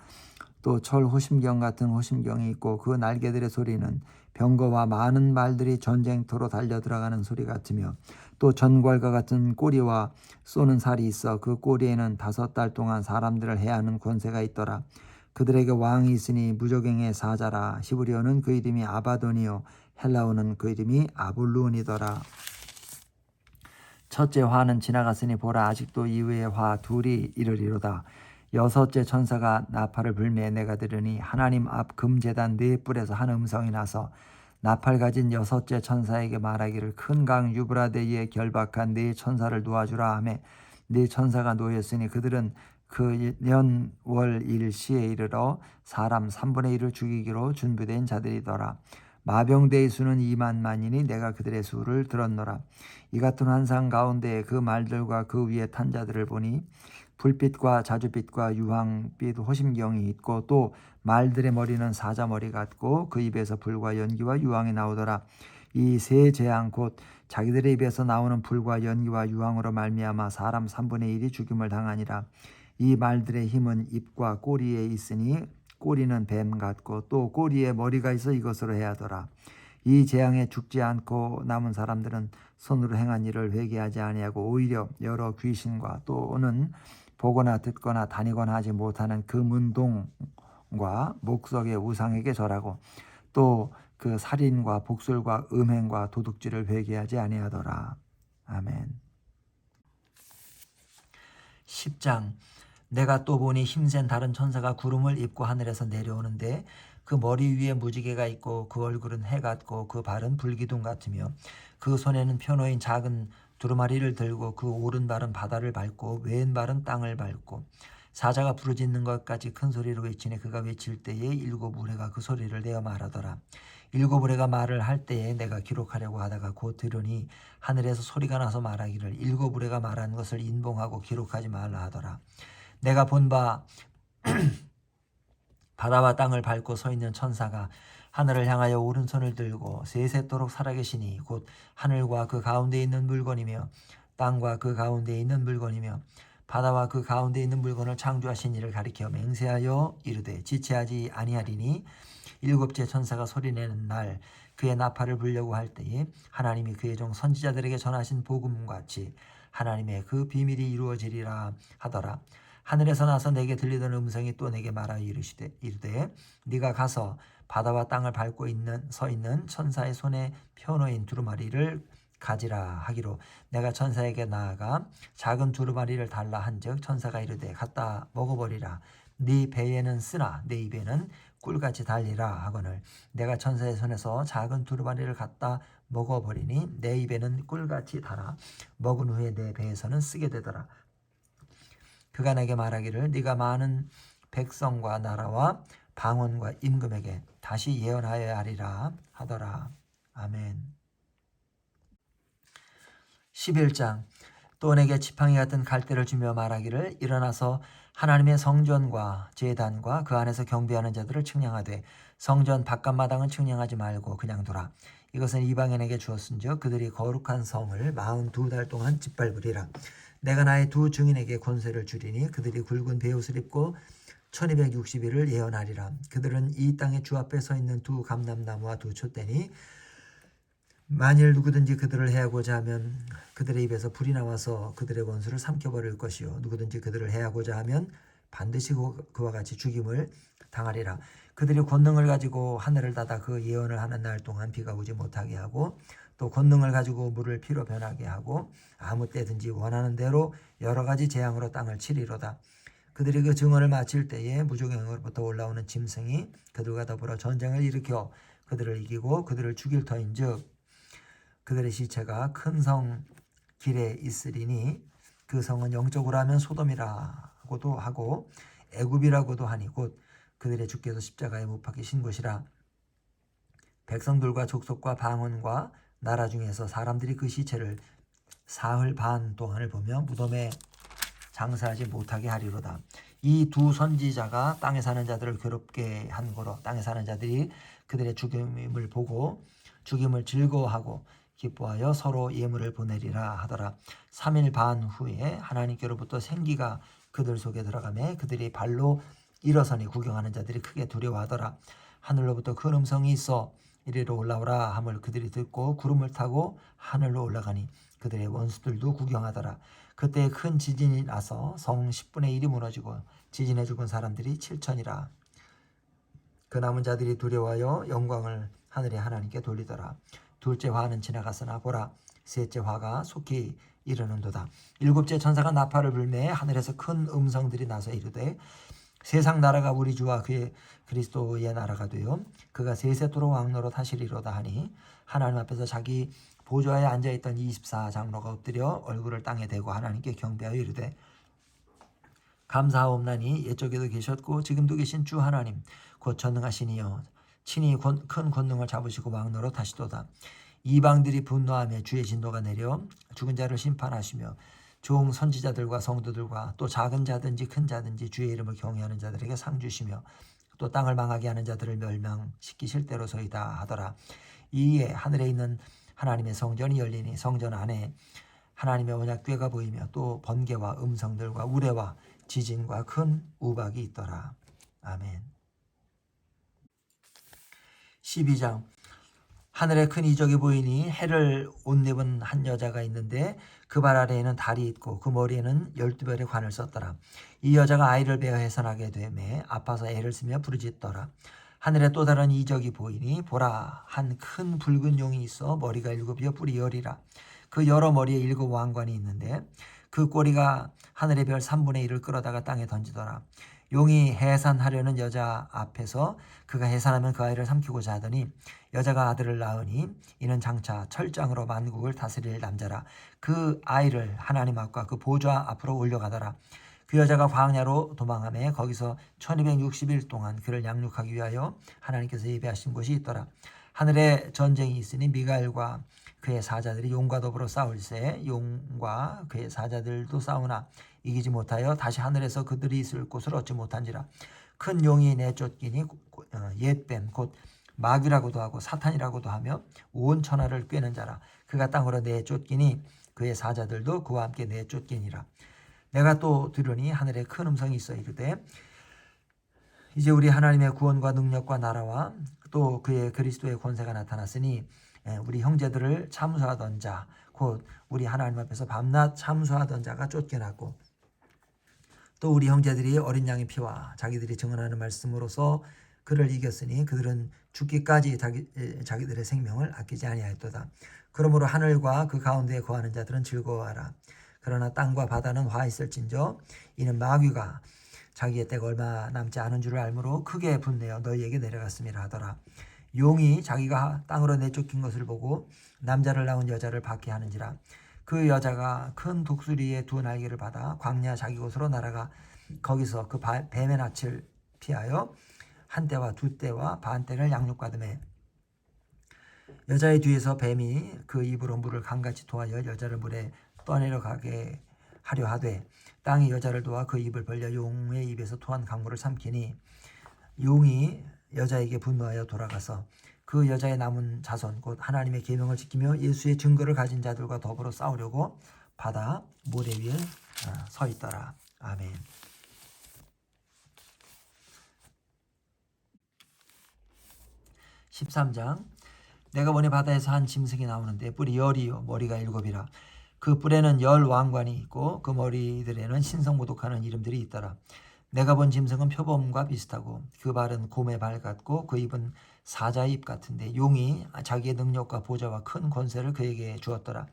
또 철 호심경 같은 호심경이 있고 그 날개들의 소리는 병거와 많은 말들이 전쟁터로 달려들어가는 소리 같으며 또 전괄과 같은 꼬리와 쏘는 살이 있어 그 꼬리에는 5달 동안 사람들을 해하는 권세가 있더라. 그들에게 왕이 있으니 무저갱의 사자라. 히브리어는 그 이름이 아바돈이요 헬라어는 그 이름이 아볼루온이더라. 첫째 화는 지나갔으니 보라 아직도 이후의 화 둘이 이르리로다. 여섯째 천사가 나팔을 불매 내가 들으니 하나님 앞 금제단 4뿔에서 한 음성이 나서 나팔 가진 여섯째 천사에게 말하기를 큰 강 유브라데에 결박한 4 천사를 놓아주라 하며 4 천사가 놓였으니 그들은 그 년 월 일시에 이르러 사람 3분의 1을 죽이기로 준비된 자들이더라. 마병대의 수는 2만만이니 내가 그들의 수를 들었노라. 이 같은 환상 가운데 그 말들과 그 위에 탄 자들을 보니 불빛과 자주빛과 유황빛 호심경이 있고 또 말들의 머리는 사자 머리 같고 그 입에서 불과 연기와 유황이 나오더라. 이 세 재앙 곧 자기들의 입에서 나오는 불과 연기와 유황으로 말미암아 사람 3분의 1이 죽임을 당하니라. 이 말들의 힘은 입과 꼬리에 있으니 꼬리는 뱀 같고 또 꼬리에 머리가 있어 이것으로 해하더라. 이 재앙에 죽지 않고 남은 사람들은 손으로 행한 일을 회개하지 아니하고 오히려 여러 귀신과 또는 보거나 듣거나 다니거나 하지 못하는 그 문동과 목석의 우상에게 절하고 또 그 살인과 복술과 음행과 도둑질을 회개하지 아니하더라. 아멘. 10장. 내가 또 보니 힘센 다른 천사가 구름을 입고 하늘에서 내려오는데 그 머리 위에 무지개가 있고 그 얼굴은 해 같고 그 발은 불기둥 같으며 그 손에는 표노인 작은 두루마리를 들고 그 오른발은 바다를 밟고 왼발은 땅을 밟고 사자가 부르짖는 것까지 큰 소리로 외치니 그가 외칠 때에 7 우레가 그 소리를 내어 말하더라. 7 우레가 말을 할 때에 내가 기록하려고 하다가 곧 들으니 하늘에서 소리가 나서 말하기를 7 우레가 말한 것을 인봉하고 기록하지 말라 하더라. 내가 본 바 바다와 땅을 밟고 서 있는 천사가 하늘을 향하여 오른손을 들고 세세토록 살아계시니 곧 하늘과 그 가운데 있는 물건이며 땅과 그 가운데 있는 물건이며 바다와 그 가운데 있는 물건을 창조하신 이를 가리켜 맹세하여 이르되 지체하지 아니하리니 7째 천사가 소리내는 날 그의 나팔을 불려고 할 때에 하나님이 그의 종 선지자들에게 전하신 복음같이 하나님의 그 비밀이 이루어지리라 하더라. 하늘에서 나서 내게 들리던 음성이 또 내게 말하여 이르되 네가 가서 바다와 땅을 밟고 서 있는 천사의 손에 펴놓인 두루마리를 가지라 하기로 내가 천사에게 나아가 작은 두루마리를 달라 한즉 천사가 이르되 갖다 먹어버리라. 네 배에는 쓰나 내 입에는 꿀같이 달리라 하거늘 내가 천사의 손에서 작은 두루마리를 갖다 먹어버리니 내 입에는 꿀같이 달아 먹은 후에 내 배에서는 쓰게 되더라. 그가 내게 말하기를 네가 많은 백성과 나라와 방언과 임금에게 다시 예언하여야 하리라 하더라. 아멘. 11장 또 내게 지팡이 같은 갈대를 주며 말하기를 일어나서 하나님의 성전과 제단과 그 안에서 경배하는 자들을 측량하되 성전 바깥마당은 측량하지 말고 그냥 두라. 이것은 이방인에게 주었은즉 그들이 거룩한 성을 42달 동안 짓밟으리라. 내가 나의 두 증인에게 권세를 주리니 그들이 굵은 베옷을 입고 1260일을 예언하리라. 그들은 이 땅의 주 앞에 서 있는 두 감람나무와 두 촛대니 만일 누구든지 그들을 해하고자 하면 그들의 입에서 불이 나와서 그들의 원수를 삼켜버릴 것이요 누구든지 그들을 해하고자 하면 반드시 그와 같이 죽임을 당하리라. 그들이 권능을 가지고 하늘을 닫아 그 예언을 하는 날 동안 비가 오지 못하게 하고 또 권능을 가지고 물을 피로 변하게 하고 아무 때든지 원하는 대로 여러 가지 재앙으로 땅을 치리로다. 그들이 그 증언을 마칠 때에 무조경으로부터 올라오는 짐승이 그들과 더불어 전쟁을 일으켜 그들을 이기고 그들을 죽일 터인즉 그들의 시체가 큰 성 길에 있으리니 그 성은 영적으로 하면 소돔이라고도 하고 애굽이라고도 하니 곧 그들의 주께서 십자가에 못 박히신 곳이라. 백성들과 족속과 방언과 나라 중에서 사람들이 그 시체를 사흘 반 동안을 보며 무덤에 장사하지 못하게 하리로다. 이 두 선지자가 땅에 사는 자들을 괴롭게 한 거로 땅에 사는 자들이 그들의 죽임을 보고 죽임을 즐거워하고 기뻐하여 서로 예물을 보내리라 하더라. 3일 반 후에 하나님께로부터 생기가 그들 속에 들어가매 그들이 발로 일어서니 구경하는 자들이 크게 두려워하더라. 하늘로부터 큰 음성이 있어 이리로 올라오라 함을 그들이 듣고 구름을 타고 하늘로 올라가니 그들의 원수들도 구경하더라. 그때 큰 지진이 나서 성 10분의 1이 무너지고 지진에 죽은 사람들이 7천이라. 그 남은 자들이 두려워하여 영광을 하늘의 하나님께 돌리더라. 둘째 화는 지나갔으나 보라 셋째 화가 속히 이르는도다. 일곱째 천사가 나팔을 불매 하늘에서 큰 음성들이 나서 이르되 세상 나라가 우리 주와 그의 그리스도의 나라가 되어 그가 세세토록 왕노로 하시리로다 하니 하나님 앞에서 자기 보좌에 앉아있던 24장로가 엎드려 얼굴을 땅에 대고 하나님께 경배하여 이르되 감사하옵나니 옛적에도 계셨고 지금도 계신 주 하나님 곧 전능하시니여 친히 큰 권능을 잡으시고 왕노로 하시도다. 이방들이 분노하며 주의 진노가 내려 죽은 자를 심판하시며 종 선지자들과 성도들과 또 작은 자든지 큰 자든지 주의 이름을 경외하는 자들에게 상 주시며 또 땅을 망하게 하는 자들을 멸망시키실 때로서이다 하더라. 이에 하늘에 있는 하나님의 성전이 열리니 성전 안에 하나님의 언약궤가 보이며 또 번개와 음성들과 우레와 지진과 큰 우박이 있더라. 아멘. 12장 하늘에 큰 이적이 보이니 해를 옷 입은 한 여자가 있는데 그 발 아래에는 달이 있고 그 머리에는 12별의 관을 썼더라. 이 여자가 아이를 베어 해산하게 되매 아파서 애를 쓰며 부르짖더라. 하늘에 또 다른 이적이 보이니 보라 한 큰 붉은 용이 있어 머리가 7이요 뿔이 10이라. 그 여러 머리에 7 왕관이 있는데 그 꼬리가 하늘의 별 3분의 1을 끌어다가 땅에 던지더라. 용이 해산하려는 여자 앞에서 그가 해산하면 그 아이를 삼키고자 하더니 여자가 아들을 낳으니 이는 장차 철장으로 만국을 다스릴 남자라. 그 아이를 하나님 앞과 그 보좌 앞으로 올려가더라. 그 여자가 광야로 도망하며 거기서 1260일 동안 그를 양육하기 위하여 하나님께서 예배하신 곳이 있더라. 하늘에 전쟁이 있으니 미가엘과 그의 사자들이 용과 더불어 싸울세 용과 그의 사자들도 싸우나 이기지 못하여 다시 하늘에서 그들이 있을 곳을 얻지 못한지라. 큰 용이 내쫓기니 옛뱀 곧 마귀라고도 하고 사탄이라고도 하며 온 천하를 꿰는 자라. 그가 땅으로 내쫓기니 그의 사자들도 그와 함께 내쫓기니라. 내가 또 들으니 하늘에 큰 음성이 있어 이르되 이제 우리 하나님의 구원과 능력과 나라와 또 그의 그리스도의 권세가 나타났으니 우리 형제들을 참수하던 자 곧 우리 하나님 앞에서 밤낮 참수하던 자가 쫓겨났고 또 우리 형제들이 어린 양의 피와 자기들이 증언하는 말씀으로서 그를 이겼으니 그들은 죽기까지 자기들의 생명을 아끼지 아니하였도다. 그러므로 하늘과 그 가운데에 거하는 자들은 즐거워하라. 그러나 땅과 바다는 화 있을진저 이는 마귀가 자기의 때가 얼마 남지 않은 줄을 알므로 크게 분내어 너희에게 내려갔음이라 하더라. 용이 자기가 땅으로 내쫓긴 것을 보고 남자를 낳은 여자를 받게 하는지라. 그 여자가 큰 독수리의 두 날개를 받아 광야 자기 곳으로 날아가 거기서 그 뱀의 낯을 피하여 한 때와 두 때와 반 때를 양육받으매 여자의 뒤에서 뱀이 그 입으로 물을 강같이 토하여 여자를 물에 떠내려가게 하려 하되 땅이 여자를 도와 그 입을 벌려 용의 입에서 토한 강물을 삼키니 용이 여자에게 분노하여 돌아가서 그 여자의 남은 자손 곧 하나님의 계명을 지키며 예수의 증거를 가진 자들과 더불어 싸우려고 바다 모래 위에 서 있더라. 아멘. 13장. 내가 보니 바다에서 한 짐승이 나오는데 뿔이 10이요 머리가 7이라. 그 뿔에는 10 왕관이 있고 그 머리들에는 신성모독하는 이름들이 있더라. 내가 본 짐승은 표범과 비슷하고 그 발은 곰의 발 같고 그 입은 사자의 입 같은데 용이 자기의 능력과 보좌와 큰 권세를 그에게 주었더라.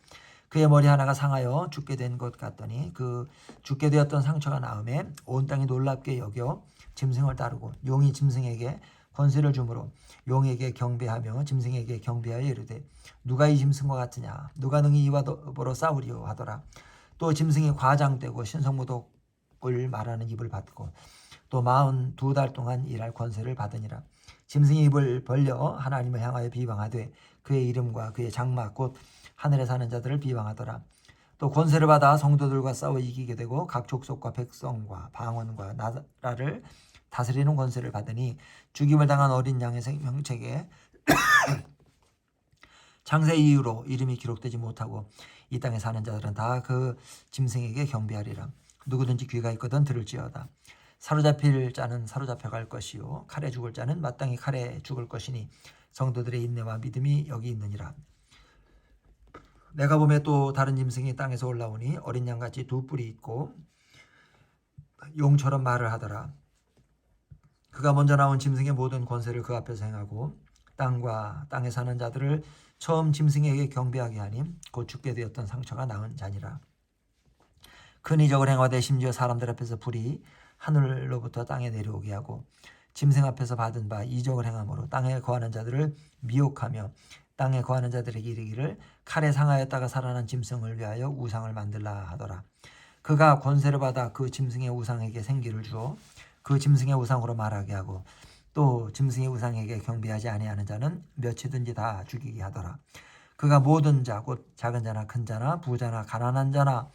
그의 머리 하나가 상하여 죽게 된 것 같더니 그 죽게 되었던 상처가 나음에 온 땅이 놀랍게 여겨 짐승을 따르고 용이 짐승에게 권세를 주므로 용에게 경배하며 짐승에게 경배하여 이르되 누가 이 짐승과 같으냐 누가 능히 이와 더불어 싸우리요 하더라. 또 짐승이 과장되고 신성모독을 말하는 입을 받고 또 42달 동안 일할 권세를 받으니라. 짐승이 입을 벌려 하나님을 향하여 비방하되 그의 이름과 그의 장막 곧 하늘에 사는 자들을 비방하더라. 또 권세를 받아 성도들과 싸워 이기게 되고 각 족속과 백성과 방언과 나라를 다스리는 권세를 받으니 죽임을 당한 어린 양의 생명책에 창세 이후로 이름이 기록되지 못하고 이 땅에 사는 자들은 다 그 짐승에게 경배하리라. 누구든지 귀가 있거든 들을지어다. 사로잡힐 자는 사로잡혀갈 것이요 칼에 죽을 자는 마땅히 칼에 죽을 것이니 성도들의 인내와 믿음이 여기 있느니라. 내가 보매 또 다른 짐승이 땅에서 올라오니 어린 양같이 두 뿔이 있고 용처럼 말을 하더라. 그가 먼저 나온 짐승의 모든 권세를 그 앞에서 행하고 땅과 땅에 사는 자들을 처음 짐승에게 경배하게 하니 곧 죽게 되었던 상처가 나은 자니라. 큰 이적을 행하되 심지어 사람들 앞에서 불이 하늘로부터 땅에 내려오게 하고 짐승 앞에서 받은 바 이적을 행함으로 땅에 거하는 자들을 미혹하며 땅에 거하는 자들에게 이르기를 칼에 상하였다가 살아난 짐승을 위하여 우상을 만들라 하더라. 그가 권세를 받아 그 짐승의 우상에게 생기를 주어 그 짐승의 우상으로 말하게 하고 또 짐승의 우상에게 경배하지 아니하는 자는 몇이든지 다 죽이게 하더라. 그가 모든 자 곧 작은 자나 큰 자나 부자나 가난한 자나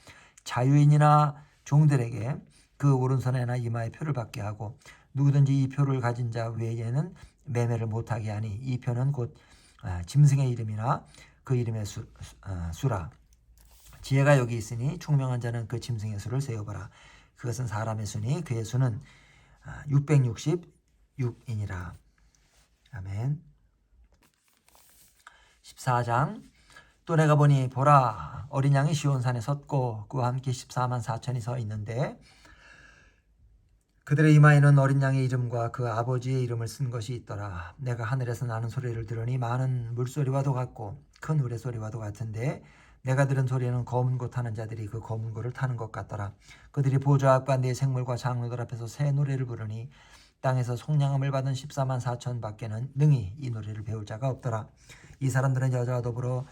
자유인이나 종들에게 그 오른손에나 이마에 표를 받게 하고 누구든지 이 표를 가진 자 외에는 매매를 못하게 하니 이 표는 곧 짐승의 이름이나 그 이름의 수라. 지혜가 여기 있으니 총명한 자는 그 짐승의 수를 세어보라. 그것은 사람의 수니 그의 수는 666이니라. 아멘. 14장. 또 내가 보니 보라 어린 양이 시온산에 섰고 그와 함께 14만 4천이 서 있는데 그들의 이마에는 어린 양의 이름과 그 아버지의 이름을 쓴 것이 있더라. 내가 하늘에서 나는 소리를 들으니 많은 물소리와도 같고 큰 우레소리와도 같은데 내가 들은 소리는 검은 고 타는 자들이 그 검은 고를 타는 것 같더라. 그들이 보좌 앞과 네 생물과 장로들 앞에서 새 노래를 부르니 땅에서 속량함을 받은 14만 4천 밖에는 능히 이 노래를 배울 자가 없더라. 이 사람들은 여자와 더불어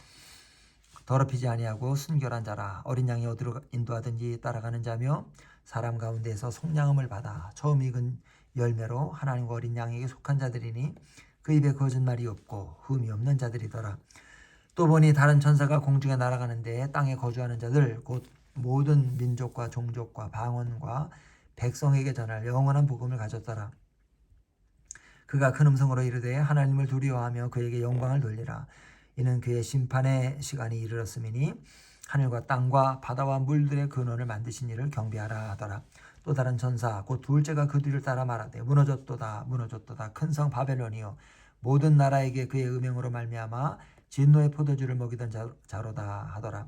더럽히지 아니하고 순결한 자라. 어린 양이 어디로 인도하든지 따라가는 자며 사람 가운데에서 속량함을 받아 처음 익은 열매로 하나님과 어린 양에게 속한 자들이니 그 입에 거짓말이 없고 흠이 없는 자들이더라. 또 보니 다른 천사가 공중에 날아가는데 땅에 거주하는 자들 곧 모든 민족과 종족과 방언과 백성에게 전할 영원한 복음을 가졌더라. 그가 큰 음성으로 이르되 하나님을 두려워하며 그에게 영광을 돌리라. 이는 그의 심판의 시간이 이르렀음이니 하늘과 땅과 바다와 물들의 근원을 만드신 이를 경배하라 하더라. 또 다른 천사 곧 둘째가 그 뒤를 따라 말하되 무너졌도다 무너졌도다 큰 성 바벨론이여 모든 나라에게 그의 음행으로 말미암아 진노의 포도주를 먹이던 자로다 하더라.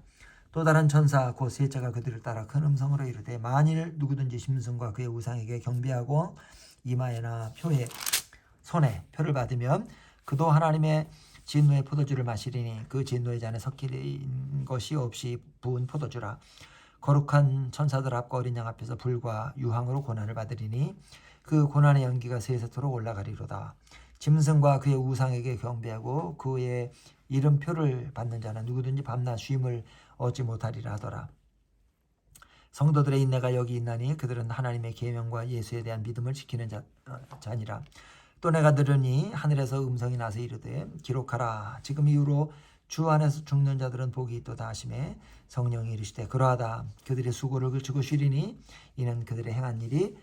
또 다른 천사 곧 셋째가 그들을 따라 큰 음성으로 이르되 만일 누구든지 짐승과 그의 우상에게 경배하고 이마에나 표에 손에 표를 받으면 그도 하나님의 진노의 포도주를 마시리니 그 진노의 잔에 섞인 것이 없이 부은 포도주라. 거룩한 천사들 앞과 어린 양 앞에서 불과 유황으로 고난을 받으리니 그 고난의 연기가 세세토록 올라가리로다. 짐승과 그의 우상에게 경배하고 그의 이름표를 받는 자는 누구든지 밤낮 쉼을 얻지 못하리라 하더라. 성도들의 인내가 여기 있나니 그들은 하나님의 계명과 예수에 대한 믿음을 지키는 자니라. 또 내가 들으니 하늘에서 음성이 나서 이르되 기록하라. 지금 이후로 주 안에서 죽는 자들은 복이 있도다 하시매 성령이 이르시되 그러하다. 그들의 수고를 그치고 쉬리니 이는 그들의 행한 일이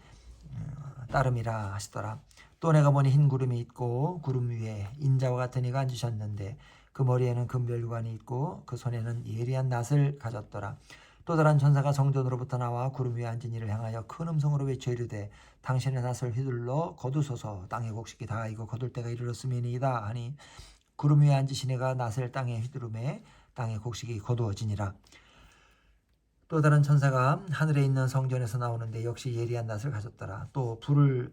따름이라 하시더라. 또 내가 보니 흰 구름이 있고 구름 위에 인자와 같은 이가 앉으셨는데 그 머리에는 금별관이 있고 그 손에는 예리한 낫을 가졌더라. 또 다른 천사가 성전으로부터 나와 구름 위에 앉은 이를 향하여 큰 음성으로 외쳐 이르되 당신의 낫을 휘둘러 거두소서. 땅의 곡식이 다 익어 거둘 때가 이르렀음이니이다 하니 구름 위에 앉으신 이가 낫을 땅에 휘두르매 땅의 곡식이 거두어지니라. 또 다른 천사가 하늘에 있는 성전에서 나오는데 역시 예리한 낫을 가졌더라. 또 불을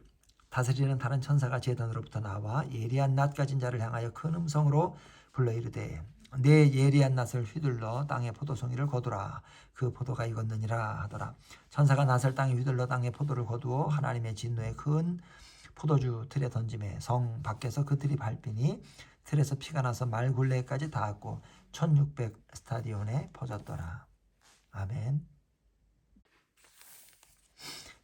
다스리는 다른 천사가 제단으로부터 나와 예리한 낫 가진 자를 향하여 큰 음성으로 불러 이르되 내 예리한 낫을 휘둘러 땅의 포도송이를 거두라. 그 포도가 익었느니라 하더라. 천사가 낫을 땅에 휘둘러 땅의 포도를 거두어 하나님의 진노의 큰 포도주 틀에 던짐에 성 밖에서 그 틀이 밟히니 틀에서 피가 나서 말 굴레까지 닿았고 1600 스타디온에 퍼졌더라. 아멘.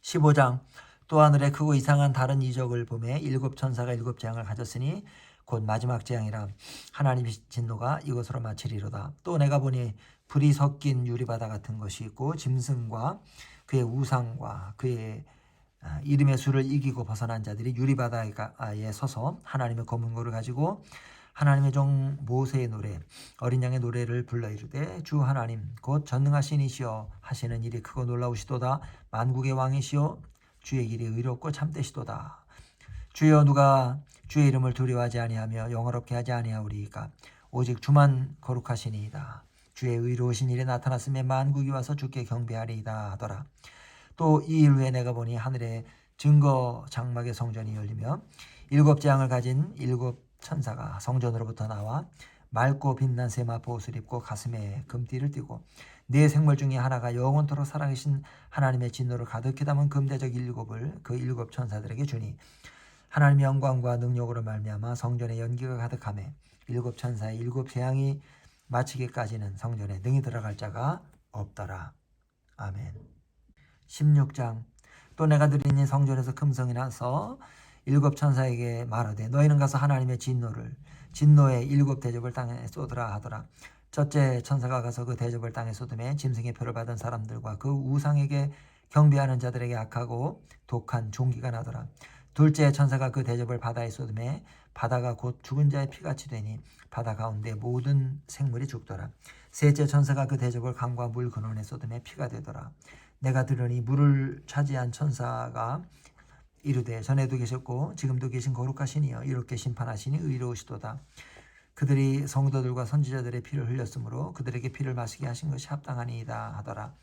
15장. 또 하늘에 크고 이상한 다른 이적을 보매 일곱 천사가 일곱 재앙을 가졌으니 곧 마지막 재앙이라. 하나님의 진노가 이것으로 마치리로다. 또 내가 보니 불이 섞인 유리바다 같은 것이 있고 짐승과 그의 우상과 그의 이름의 수를 이기고 벗어난 자들이 유리바다에 서서 하나님의 검은고를 가지고 하나님의 종 모세의 노래 어린 양의 노래를 불러 이르되 주 하나님 곧 전능하신 이시여 하시는 일이 크고 놀라우시도다. 만국의 왕이시여 주의 길이 의롭고 참되시도다. 주여 누가 주의 이름을 두려워하지 아니하며 영어롭게 하지 아니하오리이까. 오직 주만 거룩하시니이다. 주의 의로우신 일이 나타났음에 만국이 와서 주께 경배하리이다 하더라. 또 이 일 후에 내가 보니 하늘에 증거 장막의 성전이 열리며 일곱 재앙을 가진 일곱 천사가 성전으로부터 나와 맑고 빛난 세마포 옷을 입고 가슴에 금띠를 띠고 네 생물 중에 하나가 영원토록 살아계신 하나님의 진노를 가득히 담은 금대적 일곱을 그 일곱 천사들에게 주니 하나님의 영광과 능력으로 말미암아 성전에 연기가 가득하매 일곱 천사의 일곱 재앙이 마치기까지는 성전에 능히 들어갈 자가 없더라. 아멘. 16장. 또 내가 들으니 성전에서 금성이 나서 일곱 천사에게 말하되 너희는 가서 하나님의 진노의 일곱 대접을 땅에 쏟으라 하더라. 첫째 천사가 가서 그 대접을 땅에 쏟음에 짐승의 표를 받은 사람들과 그 우상에게 경배하는 자들에게 악하고 독한 종기가 나더라. 둘째 천사가 그 대접을 바다에 쏟음에 바다가 곧 죽은 자의 피같이 되니 바다 가운데 모든 생물이 죽더라. 셋째 천사가 그 대접을 강과 물 근원에 쏟음에 피가 되더라. 내가 들으니 물을 차지한 천사가 이르되 전에도 계셨고 지금도 계신 거룩하신 이여 이렇게 심판하시니 의로우시도다. 그들이 성도들과 선지자들의 피를 흘렸으므로 그들에게 피를 마시게 하신 것이 합당하니이다 하더라.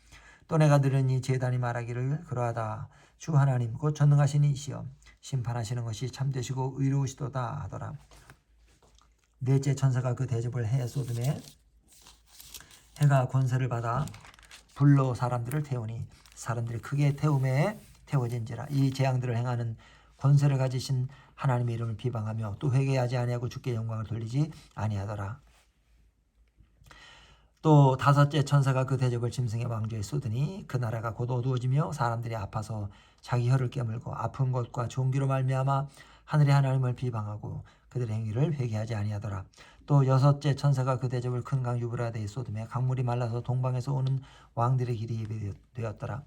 또 내가 들으니 제단이 말하기를 그러하다. 주 하나님 곧 전능하신 이시여 심판하시는 것이 참되시고 의로우시도다 하더라. 넷째 천사가 그 대접을 해에 쏟음에 해가 권세를 받아 불로 사람들을 태우니 사람들이 크게 태움에 태워진지라. 이 재앙들을 행하는 권세를 가지신 하나님의 이름을 비방하며 또 회개하지 아니하고 주께 영광을 돌리지 아니하더라. 또 다섯째 천사가 그 대접을 짐승의 왕조에 쏟으니 그 나라가 곧 어두워지며 사람들이 아파서 자기 혀를 깨물고 아픈 것과 종기로 말미암아 하늘의 하나님을 비방하고 그들의 행위를 회개하지 아니하더라. 또 여섯째 천사가 그 대접을 큰 강 유브라데에 쏟으며 강물이 말라서 동방에서 오는 왕들의 길이 예배되었더라.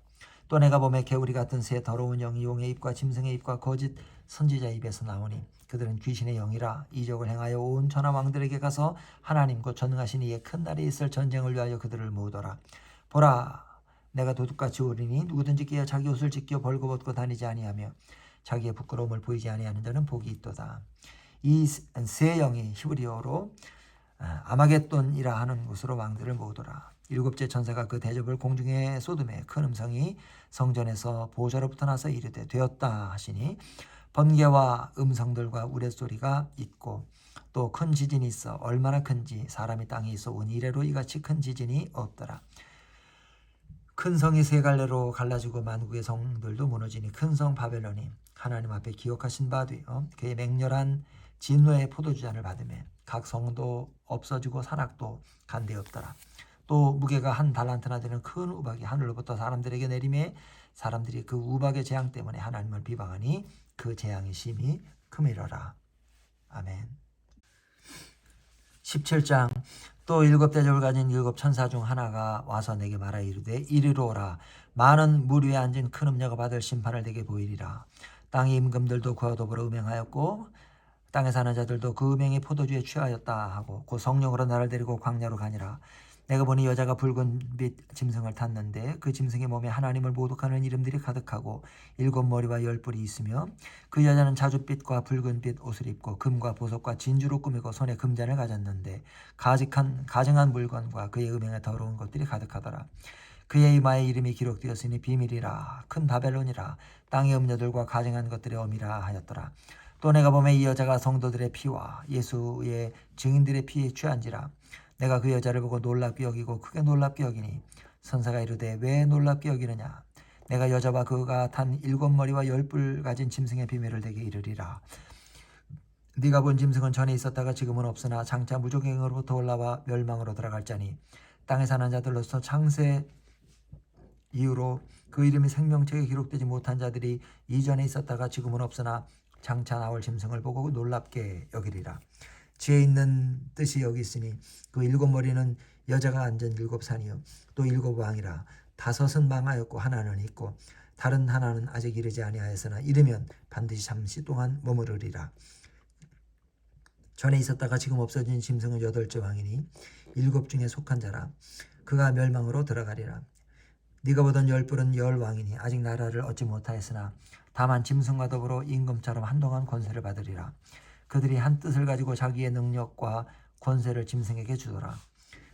또 내가 보매 개구리 같은 새 더러운 영이 용의 입과 짐승의 입과 거짓 선지자 입에서 나오니 그들은 귀신의 영이라. 이적을 행하여 온 천하 왕들에게 가서 하나님 곧 전능하신 이의 큰 날에 있을 전쟁을 위하여 그들을 모으더라. 보라 내가 도둑같이 오리니 누구든지 깨어 자기 옷을 찢겨 벌거벗고 다니지 아니하며 자기의 부끄러움을 보이지 아니하는 자는 복이 있도다. 이 세 영이 히브리어로 아마겟돈이라 하는 곳으로 왕들을 모으더라. 일곱째 천사가 그 대접을 공중에 쏟음에 큰 음성이 성전에서 보좌로부터 나서 이르되 되었다 하시니 번개와 음성들과 우레소리가 있고 또 큰 지진이 있어 얼마나 큰지 사람이 땅에 있어 온 이래로 이같이 큰 지진이 없더라. 큰 성이 세 갈래로 갈라지고 만국의 성들도 무너지니 큰 성 바벨론이 하나님 앞에 기억하신 바 되어 그의 맹렬한 진노의 포도주잔을 받으며 각 성도 없어지고 산악도 간데 없더라. 또 무게가 한 달란트나 되는 큰 우박이 하늘로부터 사람들에게 내리매 사람들이 그 우박의 재앙 때문에 하나님을 비방하니 그 재앙이 심히 크미러라. 아멘. 17장 또 일곱 대접을 가진 일곱 천사 중 하나가 와서 내게 말하 이르되 이리로 오라. 많은 물 위에 앉은 큰 음녀가 받을 심판을 내게 보이리라. 땅의 임금들도 그와 더불어 음행하였고 땅에 사는 자들도 그 음행의 포도주에 취하였다 하고 그 성령으로 나를 데리고 광야로 가니라. 내가 보니 여자가 붉은 빛 짐승을 탔는데 그 짐승의 몸에 하나님을 모독하는 이름들이 가득하고 일곱 머리와 열 뿔이 있으며 그 여자는 자줏빛과 붉은빛 옷을 입고 금과 보석과 진주로 꾸미고 손에 금잔을 가졌는데 가증한 물건과 그의 음행에 더러운 것들이 가득하더라. 그의 이마에 이름이 기록되었으니 비밀이라 큰 바벨론이라 땅의 음녀들과 가증한 것들의 어미라 하였더라. 또 내가 보매 이 여자가 성도들의 피와 예수의 증인들의 피에 취한지라. 내가 그 여자를 보고 놀랍게 여기고 크게 놀랍게 여기니 선사가 이르되 왜 놀랍게 여기느냐. 내가 여자와 그가 탄 일곱 머리와 열 뿔 가진 짐승의 비밀을 내게 이르리라. 네가 본 짐승은 전에 있었다가 지금은 없으나 장차 무조갱으로부터 올라와 멸망으로 들어갈 자니 땅에 사는 자들로서 창세 이후로 그 이름이 생명책에 기록되지 못한 자들이 이전에 있었다가 지금은 없으나 장차 나올 짐승을 보고 놀랍게 여기리라. 지혜 있는 뜻이 여기 있으니 그 일곱 머리는 여자가 앉은 일곱 산이요 또 일곱 왕이라. 다섯은 망하였고 하나는 있고 다른 하나는 아직 이르지 아니하였으나 이르면 반드시 잠시 동안 머무르리라. 전에 있었다가 지금 없어진 짐승은 여덟째 왕이니 일곱 중에 속한 자라. 그가 멸망으로 들어가리라. 네가 보던 열 뿔은 열 왕이니 아직 나라를 얻지 못하였으나 다만 짐승과 더불어 임금처럼 한동안 권세를 받으리라. 그들이 한 뜻을 가지고 자기의 능력과 권세를 짐승에게 주더라.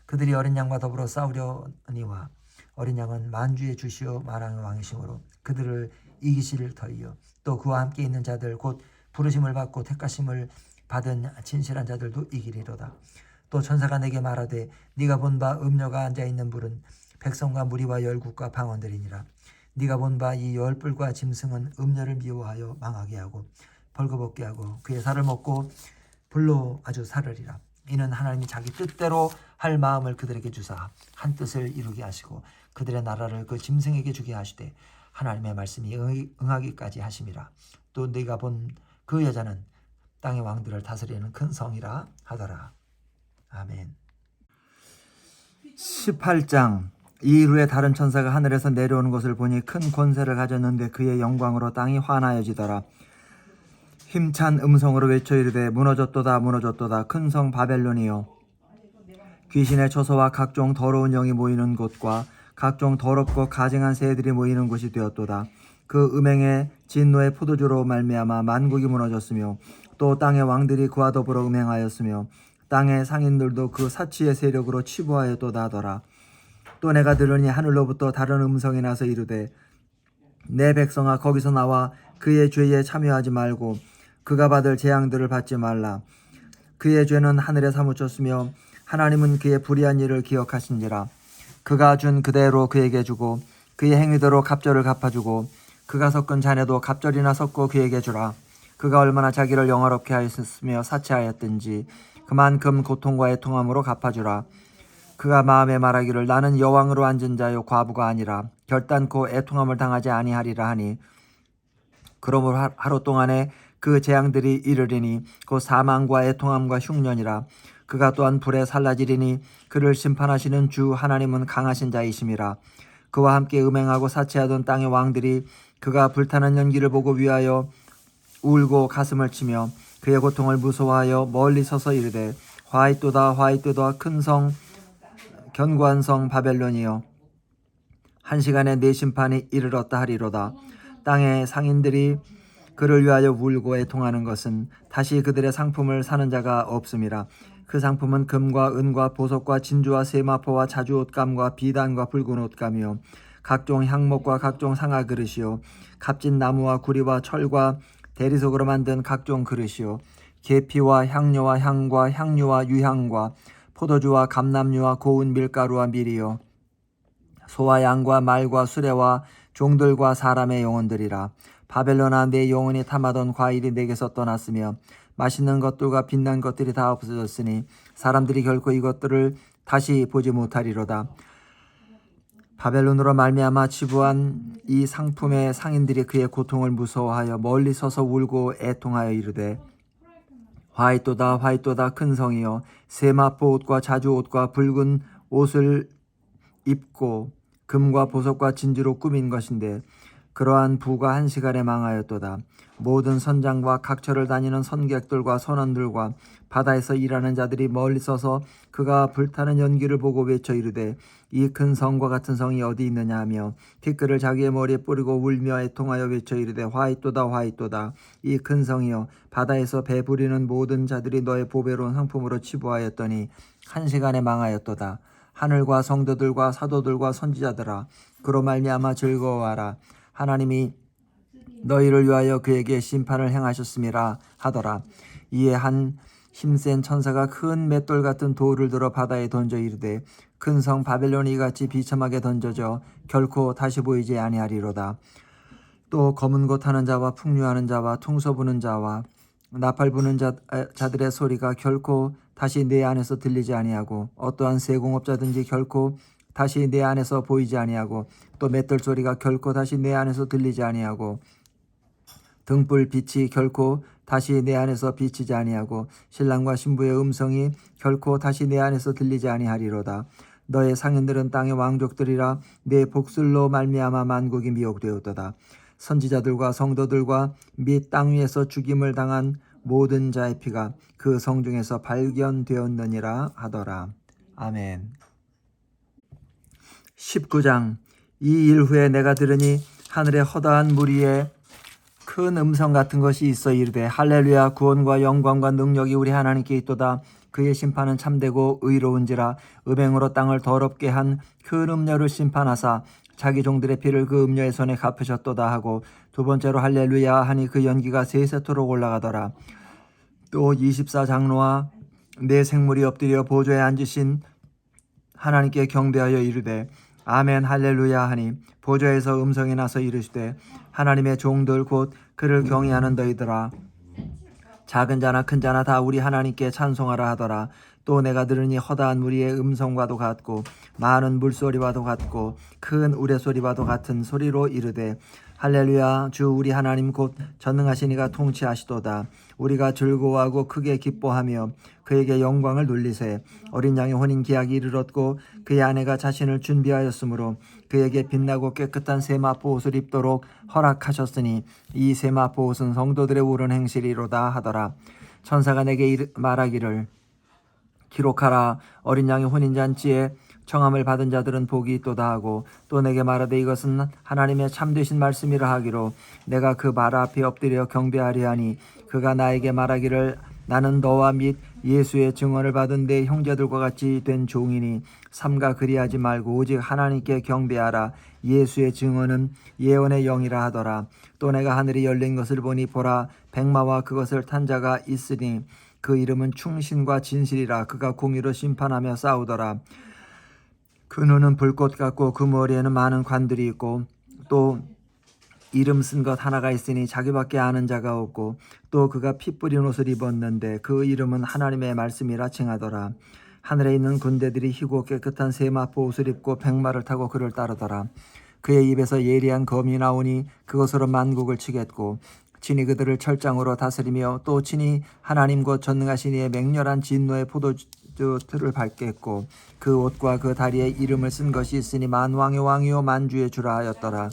그들이 어린 양과 더불어 싸우려니와 어린 양은 만주의 주시오 만왕의 왕이시므로 그들을 이기실 터이요 또 그와 함께 있는 자들 곧 부르심을 받고 택하심을 받은 진실한 자들도 이기리로다. 또 천사가 내게 말하되 네가 본 바 음녀가 앉아있는 물은 백성과 무리와 열국과 방언들이니라. 네가 본 바 이 열 뿔과 짐승은 음녀를 미워하여 망하게 하고 벌거벗게 하고 그의 살을 먹고 불로 아주 살으리라. 이는 하나님이 자기 뜻대로 할 마음을 그들에게 주사 한 뜻을 이루게 하시고 그들의 나라를 그 짐승에게 주게 하시되 하나님의 말씀이 응하기까지 하심이라. 또 네가 본 그 여자는 땅의 왕들을 다스리는 큰 성이라 하더라. 아멘. 18장 이일 후에 다른 천사가 하늘에서 내려오는 것을 보니 큰 권세를 가졌는데 그의 영광으로 땅이 환하여지더라. 힘찬 음성으로 외쳐 이르되 무너졌도다 무너졌도다 큰 성 바벨론이요 귀신의 처소와 각종 더러운 영이 모이는 곳과 각종 더럽고 가증한 새들이 모이는 곳이 되었도다. 그 음행의 진노의 포도주로 말미암아 만국이 무너졌으며 또 땅의 왕들이 그와 더불어 음행하였으며 땅의 상인들도 그 사치의 세력으로 치부하였도다 하더라. 또 내가 들으니 하늘로부터 다른 음성이 나서 이르되 내 백성아 거기서 나와 그의 죄에 참여하지 말고 그가 받을 재앙들을 받지 말라. 그의 죄는 하늘에 사무쳤으며 하나님은 그의 불의한 일을 기억하신지라. 그가 준 그대로 그에게 주고 그의 행위대로 갑절을 갚아주고 그가 섞은 잔에도 갑절이나 섞고 그에게 주라. 그가 얼마나 자기를 영화롭게 하였으며 사치하였든지 그만큼 고통과 애통함으로 갚아주라. 그가 마음에 말하기를 나는 여왕으로 앉은 자요 과부가 아니라 결단코 애통함을 당하지 아니하리라 하니 그러므로 하루 동안에 그 재앙들이 이르리니 곧 사망과 애통함과 흉년이라. 그가 또한 불에 살라지리니 그를 심판하시는 주 하나님은 강하신 자이심이라. 그와 함께 음행하고 사치하던 땅의 왕들이 그가 불타는 연기를 보고 위하여 울고 가슴을 치며 그의 고통을 무서워하여 멀리 서서 이르되 화이또다 화이또다 큰 성 견고한 성 바벨론이여 한 시간에 네 심판이 이르렀다 하리로다. 땅의 상인들이 그를 위하여 울고 애통하는 것은 다시 그들의 상품을 사는 자가 없음이라. 그 상품은 금과 은과 보석과 진주와 세마포와 자주 옷감과 비단과 붉은 옷감이요 각종 향목과 각종 상아 그릇이요 값진 나무와 구리와 철과 대리석으로 만든 각종 그릇이요 계피와 향료와 향과 향유와 유향과 포도주와 감람류와 고운 밀가루와 밀이요 소와 양과 말과 수레와 종들과 사람의 영혼들이라. 바벨론아, 내 영혼이 탐하던 과일이 내게서 떠났으며 맛있는 것들과 빛난 것들이 다 없어졌으니 사람들이 결코 이것들을 다시 보지 못하리로다. 바벨론으로 말미암아 치부한 이 상품의 상인들이 그의 고통을 무서워하여 멀리 서서 울고 애통하여 이르되 화이또다 화이또다 큰 성이여 세마포 옷과 자주 옷과 붉은 옷을 입고 금과 보석과 진주로 꾸민 것인데 그러한 부가 한 시간에 망하였도다. 모든 선장과 각처를 다니는 선객들과 선원들과 바다에서 일하는 자들이 멀리 서서 그가 불타는 연기를 보고 외쳐 이르되 이 큰 성과 같은 성이 어디 있느냐 하며 티끌을 자기의 머리에 뿌리고 울며 애통하여 외쳐 이르되 화이또다 화이또다 이 큰 성이여 바다에서 배 부리는 모든 자들이 너의 보배로운 상품으로 치부하였더니 한 시간에 망하였도다. 하늘과 성도들과 사도들과 선지자들아 그로 말미암아 즐거워하라. 하나님이 너희를 위하여 그에게 심판을 행하셨음이라 하더라. 이에 한 힘센 천사가 큰 맷돌 같은 돌을 들어 바다에 던져 이르되 큰 성 바벨론이 이같이 비참하게 던져져 결코 다시 보이지 아니하리로다. 또 검은 것 하는 자와 풍류하는 자와 퉁소 부는 자와 나팔 부는 자들의 소리가 결코 다시 내 안에서 들리지 아니하고 어떠한 세공업자든지 결코 다시 내 안에서 보이지 아니하고 또 맷돌 소리가 결코 다시 내 안에서 들리지 아니하고 등불 빛이 결코 다시 내 안에서 비치지 아니하고 신랑과 신부의 음성이 결코 다시 내 안에서 들리지 아니하리로다. 너의 상인들은 땅의 왕족들이라 내 복술로 말미암아 만국이 미혹되었도다. 선지자들과 성도들과 및 땅 위에서 죽임을 당한 모든 자의 피가 그 성 중에서 발견되었느니라 하더라. 아멘. 19장. 이 일 후에 내가 들으니 하늘의 허다한 무리에 큰 음성 같은 것이 있어 이르되 할렐루야 구원과 영광과 능력이 우리 하나님께 있도다. 그의 심판은 참되고 의로운지라 음행으로 땅을 더럽게 한 큰 음녀를 심판하사 자기 종들의 피를 그 음녀의 손에 갚으셨도다 하고 두 번째로 할렐루야 하니 그 연기가 세세토록 올라가더라. 또 24장로와 네 생물이 엎드려 보좌에 앉으신 하나님께 경배하여 이르되 아멘 할렐루야 하니 보좌에서 음성이 나서 이르시되 하나님의 종들 곧 그를 경외하는 너희들아 작은 자나 큰 자나 다 우리 하나님께 찬송하라 하더라. 또 내가 들으니 허다한 무리의 음성과도 같고 많은 물소리와도 같고 큰 우레소리와도 같은 소리로 이르되 할렐루야 주 우리 하나님 곧 전능하신 이가 통치하시도다. 우리가 즐거워하고 크게 기뻐하며 그에게 영광을 돌리세. 어린 양의 혼인 기약이 이르렀고 그의 아내가 자신을 준비하였으므로 그에게 빛나고 깨끗한 세마포 옷을 입도록 허락하셨으니 이 세마포 옷은 성도들의 옳은 행실이로다 하더라. 천사가 내게 말하기를 기록하라. 어린 양의 혼인잔치에 청함을 받은 자들은 복이 있도다 하고 또 내게 말하되 이것은 하나님의 참되신 말씀이라 하기로 내가 그 말 앞에 엎드려 경배하리 하니 그가 나에게 말하기를 나는 너와 및 예수의 증언을 받은 내 형제들과 같이 된 종이니 삼가 그리하지 말고 오직 하나님께 경배하라. 예수의 증언은 예언의 영이라 하더라. 또 내가 하늘이 열린 것을 보니 보라 백마와 그것을 탄 자가 있으니 그 이름은 충신과 진실이라. 그가 공의로 심판하며 싸우더라. 그 눈은 불꽃 같고 그 머리에는 많은 관들이 있고 또 이름 쓴 것 하나가 있으니 자기밖에 아는 자가 없고 또 그가 피 뿌린 옷을 입었는데 그 이름은 하나님의 말씀이라 칭하더라. 하늘에 있는 군대들이 희고 깨끗한 세마포 옷을 입고 백마를 타고 그를 따르더라. 그의 입에서 예리한 검이 나오니 그것으로 만국을 치겠고 친히 그들을 철장으로 다스리며 또 친히 하나님 곧 전능하신 이의 맹렬한 진노의 포도주 틀을 밟겠고 그 옷과 그 다리에 이름을 쓴 것이 있으니 만왕의 왕이요 만주의 주라 하였더라.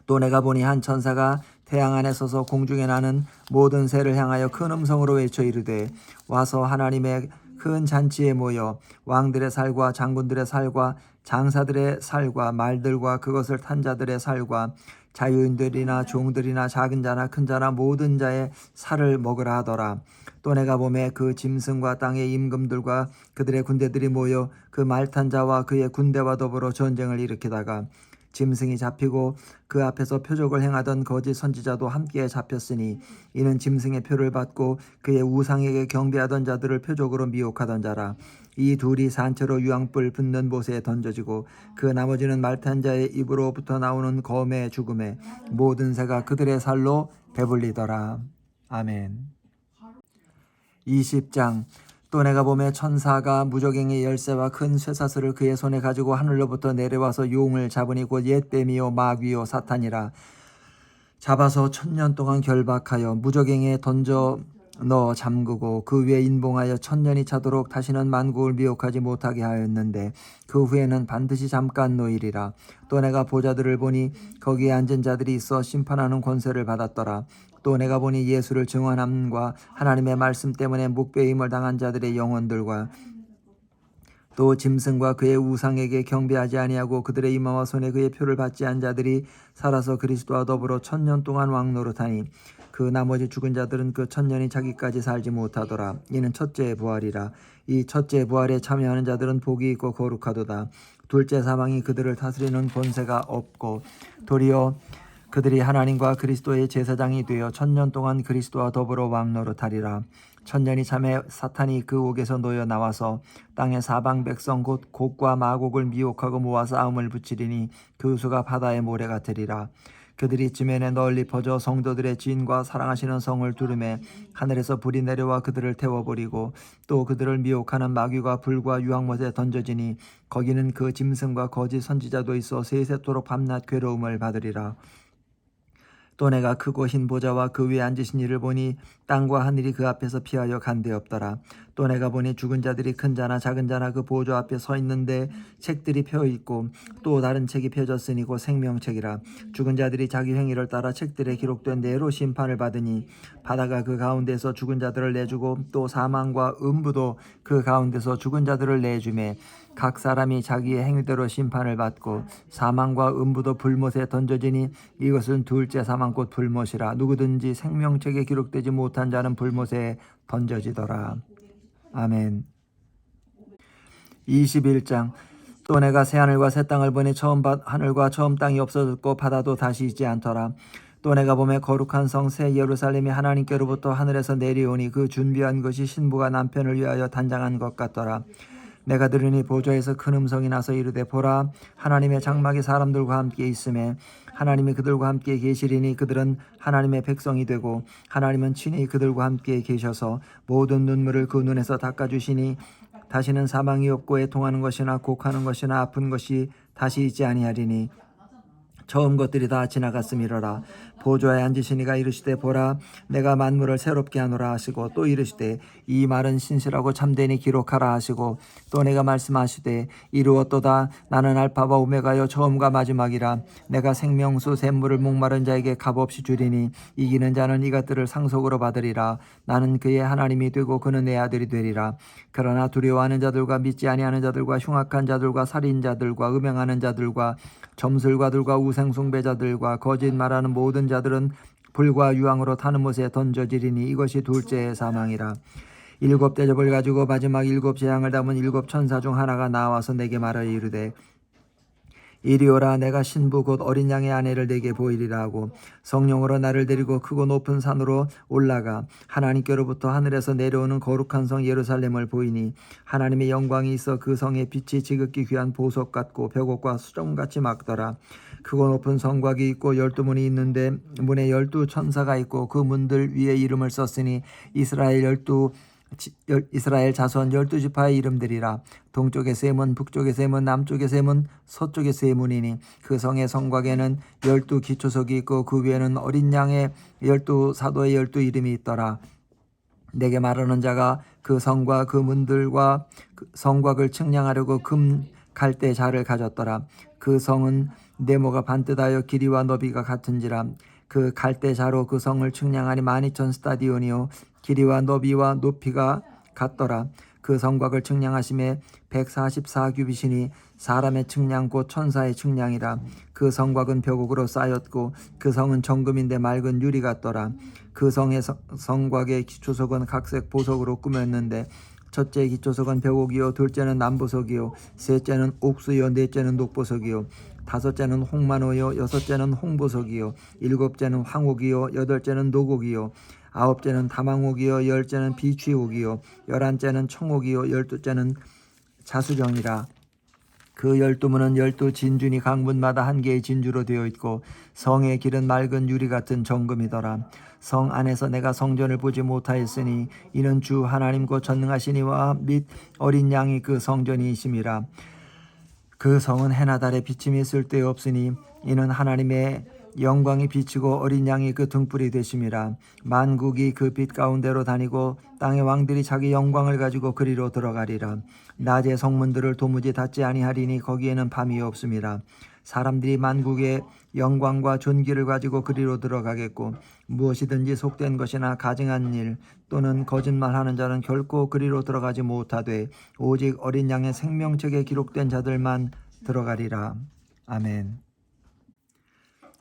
또 내가 보니 한 천사가 태양 안에 서서 공중에 나는 모든 새를 향하여 큰 음성으로 외쳐 이르되 와서 하나님의 큰 잔치에 모여 왕들의 살과 장군들의 살과 장사들의 살과 말들과 그것을 탄 자들의 살과 자유인들이나 종들이나 작은 자나 큰 자나 모든 자의 살을 먹으라 하더라. 또 내가 보매 그 짐승과 땅의 임금들과 그들의 군대들이 모여 그 말탄 자와 그의 군대와 더불어 전쟁을 일으키다가 짐승이 잡히고 그 앞에서 표적을 행하던 거짓 선지자도 함께 잡혔으니 이는 짐승의 표를 받고 그의 우상에게 경배하던 자들을 표적으로 미혹하던 자라. 이 둘이 산채로 유황불 붙는 못에 던져지고 그 나머지는 말탄 자의 입으로부터 나오는 검의 죽음에 모든 새가 그들의 살로 배불리더라. 아멘. 20장. 또 내가 보매 천사가 무저갱의 열쇠와 큰 쇠사슬을 그의 손에 가지고 하늘로부터 내려와서 용을 잡으니 곧 옛뱀이요 마귀요 사탄이라. 잡아서 1000년 동안 결박하여 무저갱에 던져 넣어 잠그고 그 위에 인봉하여 1000년이 차도록 다시는 만국을 미혹하지 못하게 하였는데 그 후에는 반드시 잠깐 노일이라. 또 내가 보좌들을 보니 거기에 앉은 자들이 있어 심판하는 권세를 받았더라. 또 내가 보니 예수를 증언함과 하나님의 말씀 때문에 묵배임을 당한 자들의 영혼들과 또 짐승과 그의 우상에게 경배하지 아니하고 그들의 이마와 손에 그의 표를 받지 않은 자들이 살아서 그리스도와 더불어 1000년 동안 왕노릇하니 그 나머지 죽은 자들은 그 1000년이 자기까지 살지 못하더라. 이는 첫째 부활이라. 이 첫째 부활에 참여하는 자들은 복이 있고 거룩하도다. 둘째 사망이 그들을 다스리는 권세가 없고 도리어 그들이 하나님과 그리스도의 제사장이 되어 1000년 동안 그리스도와 더불어 왕노릇하리라. 1000년이 참에 사탄이 그 옥에서 놓여 나와서 땅의 사방 백성 곧 곡과 마곡을 미혹하고 모아 싸움을 붙이리니 그 수가 바다의 모래 같으리라. 그들이 지면에 널리 퍼져 성도들의 지인과 사랑하시는 성을 두르매 하늘에서 불이 내려와 그들을 태워버리고 또 그들을 미혹하는 마귀가 불과 유황못에 던져지니 거기는 그 짐승과 거짓 선지자도 있어 세세토록 밤낮 괴로움을 받으리라. 또 내가 크고 흰 보좌와 그 위에 앉으신 이를 보니 땅과 하늘이 그 앞에서 피하여 간데없더라. 또 내가 보니 죽은 자들이 큰 자나 작은 자나 그 보좌 앞에 서 있는데 책들이 펴 있고 또 다른 책이 펴졌으니 곧 생명책이라. 죽은 자들이 자기 행위를 따라 책들에 기록된 대로 심판을 받으니 바다가 그 가운데서 죽은 자들을 내주고 또 사망과 음부도 그 가운데서 죽은 자들을 내주매 각 사람이 자기의 행위대로 심판을 받고 사망과 음부도 불못에 던져지니 이것은 둘째 사망 곧 불못이라. 누구든지 생명책에 기록되지 못한 자는 불못에 던져지더라. 아멘. 21장. 또 내가 새 하늘과 새 땅을 보니 처음 하늘과 처음 땅이 없어졌고 바다도 다시 있지 않더라. 또 내가 보매 거룩한 성 새 예루살렘이 하나님께로부터 하늘에서 내려오니 그 준비한 것이 신부가 남편을 위하여 단장한 것 같더라. 내가 들으니 보좌에서 큰 음성이 나서 이르되 보라 하나님의 장막이 사람들과 함께 있음에 하나님이 그들과 함께 계시리니 그들은 하나님의 백성이 되고 하나님은 친히 그들과 함께 계셔서 모든 눈물을 그 눈에서 닦아주시니 다시는 사망이 없고 애통하는 것이나 곡하는 것이나 아픈 것이 다시 있지 아니하리니 처음 것들이 다 지나갔음이로라. 보좌에 앉으신 이가 이르시되 보라 내가 만물을 새롭게 하노라 하시고 또 이르시되 이 말은 신실하고 참되니 기록하라 하시고 또 내가 말씀하시되 이루었도다. 나는 알파와 오메가여 처음과 마지막이라. 내가 생명수 샘물을 목마른 자에게 값없이 주리니 이기는 자는 이것들을 상속으로 받으리라. 나는 그의 하나님이 되고 그는 내 아들이 되리라. 그러나 두려워하는 자들과 믿지 아니하는 자들과 흉악한 자들과 살인자들과 음행하는 자들과 점술가들과 우상숭배자들과 거짓 말하는 모든 자들은 불과 유황으로 타는 못에 던져지리니 이것이 둘째 사망이라. 7 대접을 가지고 마지막 7 재앙을 담은 7 천사 중 하나가 나와서 내게 말하여 이르되 이리오라. 내가 신부 곧 어린 양의 아내를 내게 보이리라 하고 성령으로 나를 데리고 크고 높은 산으로 올라가 하나님께로부터 하늘에서 내려오는 거룩한 성 예루살렘을 보이니 하나님의 영광이 있어 그 성의 빛이 지극히 귀한 보석 같고 벽옥과 수정같이 막더라. 크고 높은 성곽이 있고 12문이 있는데 문에 12 천사가 있고 그 문들 위에 이름을 썼으니 이스라엘 자손 12지파의 이름들이라. 동쪽의 세 문, 북쪽의 세 문, 남쪽의 세 문, 서쪽의 세 문이니 그 성의 성곽에는 12 기초석이 있고 그 위에는 어린 양의 12 사도의 12 이름이 있더라. 내게 말하는 자가 그 성과 그 문들과 그 성곽을 측량하려고 금 갈대 자를 가졌더라. 그 성은 네모가 반듯하여 길이와 너비가 같은지라. 그 갈대 자로 그 성을 측량하니 12,000 스타디온이요 길이와 너비와 높이가 같더라. 그 성곽을 측량하심에 144규빗이니 사람의 측량 곧 천사의 측량이라. 그 성곽은 벽옥으로 쌓였고 그 성은 정금인데 맑은 유리 같더라. 그 성의 성곽의 기초석은 각색 보석으로 꾸몄는데 첫째 기초석은 벽옥이요, 둘째는 남보석이요, 셋째는 옥수요, 넷째는 녹보석이요, 다섯째는 홍만호요, 여섯째는 홍보석이요, 일곱째는 황옥이요, 여덟째는 녹옥이요, 아홉째는 다망옥이요, 열째는 비취옥이요, 열한째는 청옥이요, 열두째는 자수정이라. 그 12문은 12진준이 강문마다 한 개의 진주로 되어 있고 성의 길은 맑은 유리 같은 정금이더라. 성 안에서 내가 성전을 보지 못하였으니 이는 주 하나님 곧 전능하신 이와 및 어린 양이 그 성전이심이라. 그 성은 해나 달에 비침이 쓸데없으니 이는 하나님의 영광이 비치고 어린 양이 그 등불이 되심이라. 만국이 그 빛 가운데로 다니고 땅의 왕들이 자기 영광을 가지고 그리로 들어가리라. 낮에 성문들을 도무지 닫지 아니하리니 거기에는 밤이 없음이라. 사람들이 만국의 영광과 존귀를 가지고 그리로 들어가겠고 무엇이든지 속된 것이나 가증한 일 또는 거짓말하는 자는 결코 그리로 들어가지 못하되 오직 어린 양의 생명책에 기록된 자들만 들어가리라. 아멘.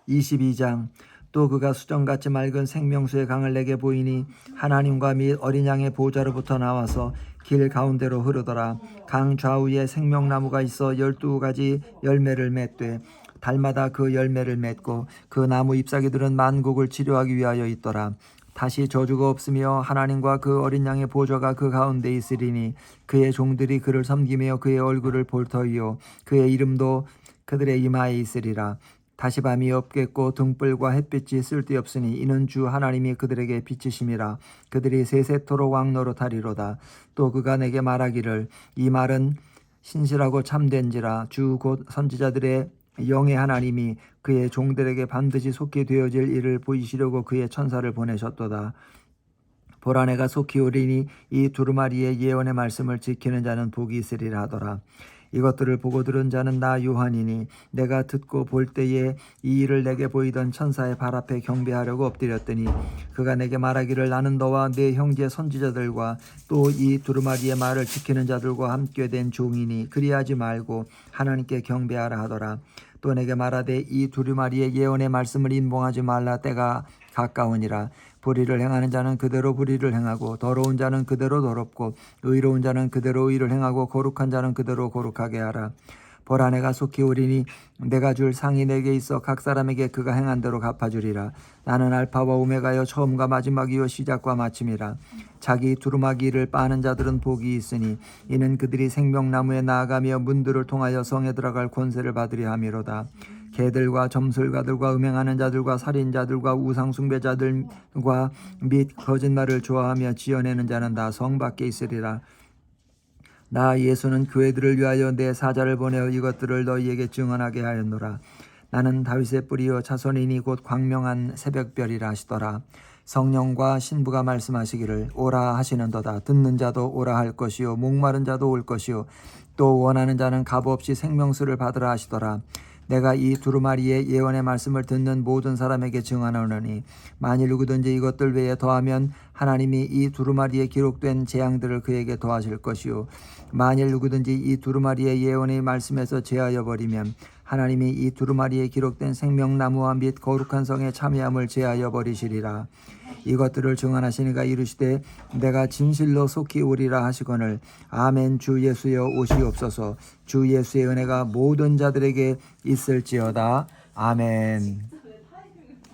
22장. 또 그가 수정같이 맑은 생명수의 강을 내게 보이니 하나님과 및 어린 양의 보좌로부터 나와서 길 가운데로 흐르더라. 강 좌우에 생명나무가 있어 12가지 열매를 맺되 달마다 그 열매를 맺고 그 나무 잎사귀들은 만국을 치료하기 위하여 있더라. 다시 저주가 없으며 하나님과 그 어린 양의 보좌가 그 가운데 있으리니 그의 종들이 그를 섬기며 그의 얼굴을 볼 터이요 그의 이름도 그들의 이마에 있으리라. 다시 밤이 없겠고 등불과 햇빛이 쓸데없으니 이는 주 하나님이 그들에게 빛이심이라. 그들이 세세토록 왕노릇하리로다. 또 그가 내게 말하기를 이 말은 신실하고 참된지라. 주 곧 선지자들의 영의 하나님이 그의 종들에게 반드시 속히 되어질 일을 보이시려고 그의 천사를 보내셨도다. 보라 내가 속히 오리니 이 두루마리의 예언의 말씀을 지키는 자는 복이 있으리라 하더라. 이것들을 보고 들은 자는 나 요한이니 내가 듣고 볼 때에 이 일을 내게 보이던 천사의 발 앞에 경배하려고 엎드렸더니 그가 내게 말하기를 나는 너와 네 형제 선지자들과 또 이 두루마리의 말을 지키는 자들과 함께 된 종이니 그리하지 말고 하나님께 경배하라 하더라. 또 내게 말하되 이 두루마리의 예언의 말씀을 인봉하지 말라. 때가 가까우니라. 불의를 행하는 자는 그대로 불의를 행하고 더러운 자는 그대로 더럽고 의로운 자는 그대로 의를 행하고 거룩한 자는 그대로 거룩하게 하라. 보라 내가 속히 오리니 내가 줄 상이 내게 있어 각 사람에게 그가 행한 대로 갚아주리라. 나는 알파와 오메가여 처음과 마지막이요 시작과 마침이라. 자기 두루마기를 빠는 자들은 복이 있으니 이는 그들이 생명나무에 나아가며 문들을 통하여 성에 들어갈 권세를 받으려 함이로다. 개들과 점술가들과 음행하는 자들과 살인자들과 우상숭배자들과 및 거짓말을 좋아하며 지어내는 자는 다 성 밖에 있으리라. 나 예수는 교회들을 위하여 내 사자를 보내어 이것들을 너희에게 증언하게 하였노라. 나는 다윗의 뿌리요 자손이니 곧 광명한 새벽별이라 하시더라. 성령과 신부가 말씀하시기를 오라 하시는도다. 듣는 자도 오라 할 것이요 목마른 자도 올 것이요 또 원하는 자는 값없이 생명수를 받으라 하시더라. 내가 이 두루마리의 예언의 말씀을 듣는 모든 사람에게 증언하노니 만일 누구든지 이것들 외에 더하면 하나님이 이 두루마리에 기록된 재앙들을 그에게 더하실 것이요 만일 누구든지 이 두루마리의 예언의 말씀에서 제하여 버리면 하나님이 이 두루마리에 기록된 생명나무와 및 거룩한 성의 참여함을 제하여 버리시리라. 이것들을 증언하시니가 이르시되 내가 진실로 속히 오리라 하시거늘 아멘. 주 예수여 오시옵소서. 주 예수의 은혜가 모든 자들에게 있을지어다. 아멘.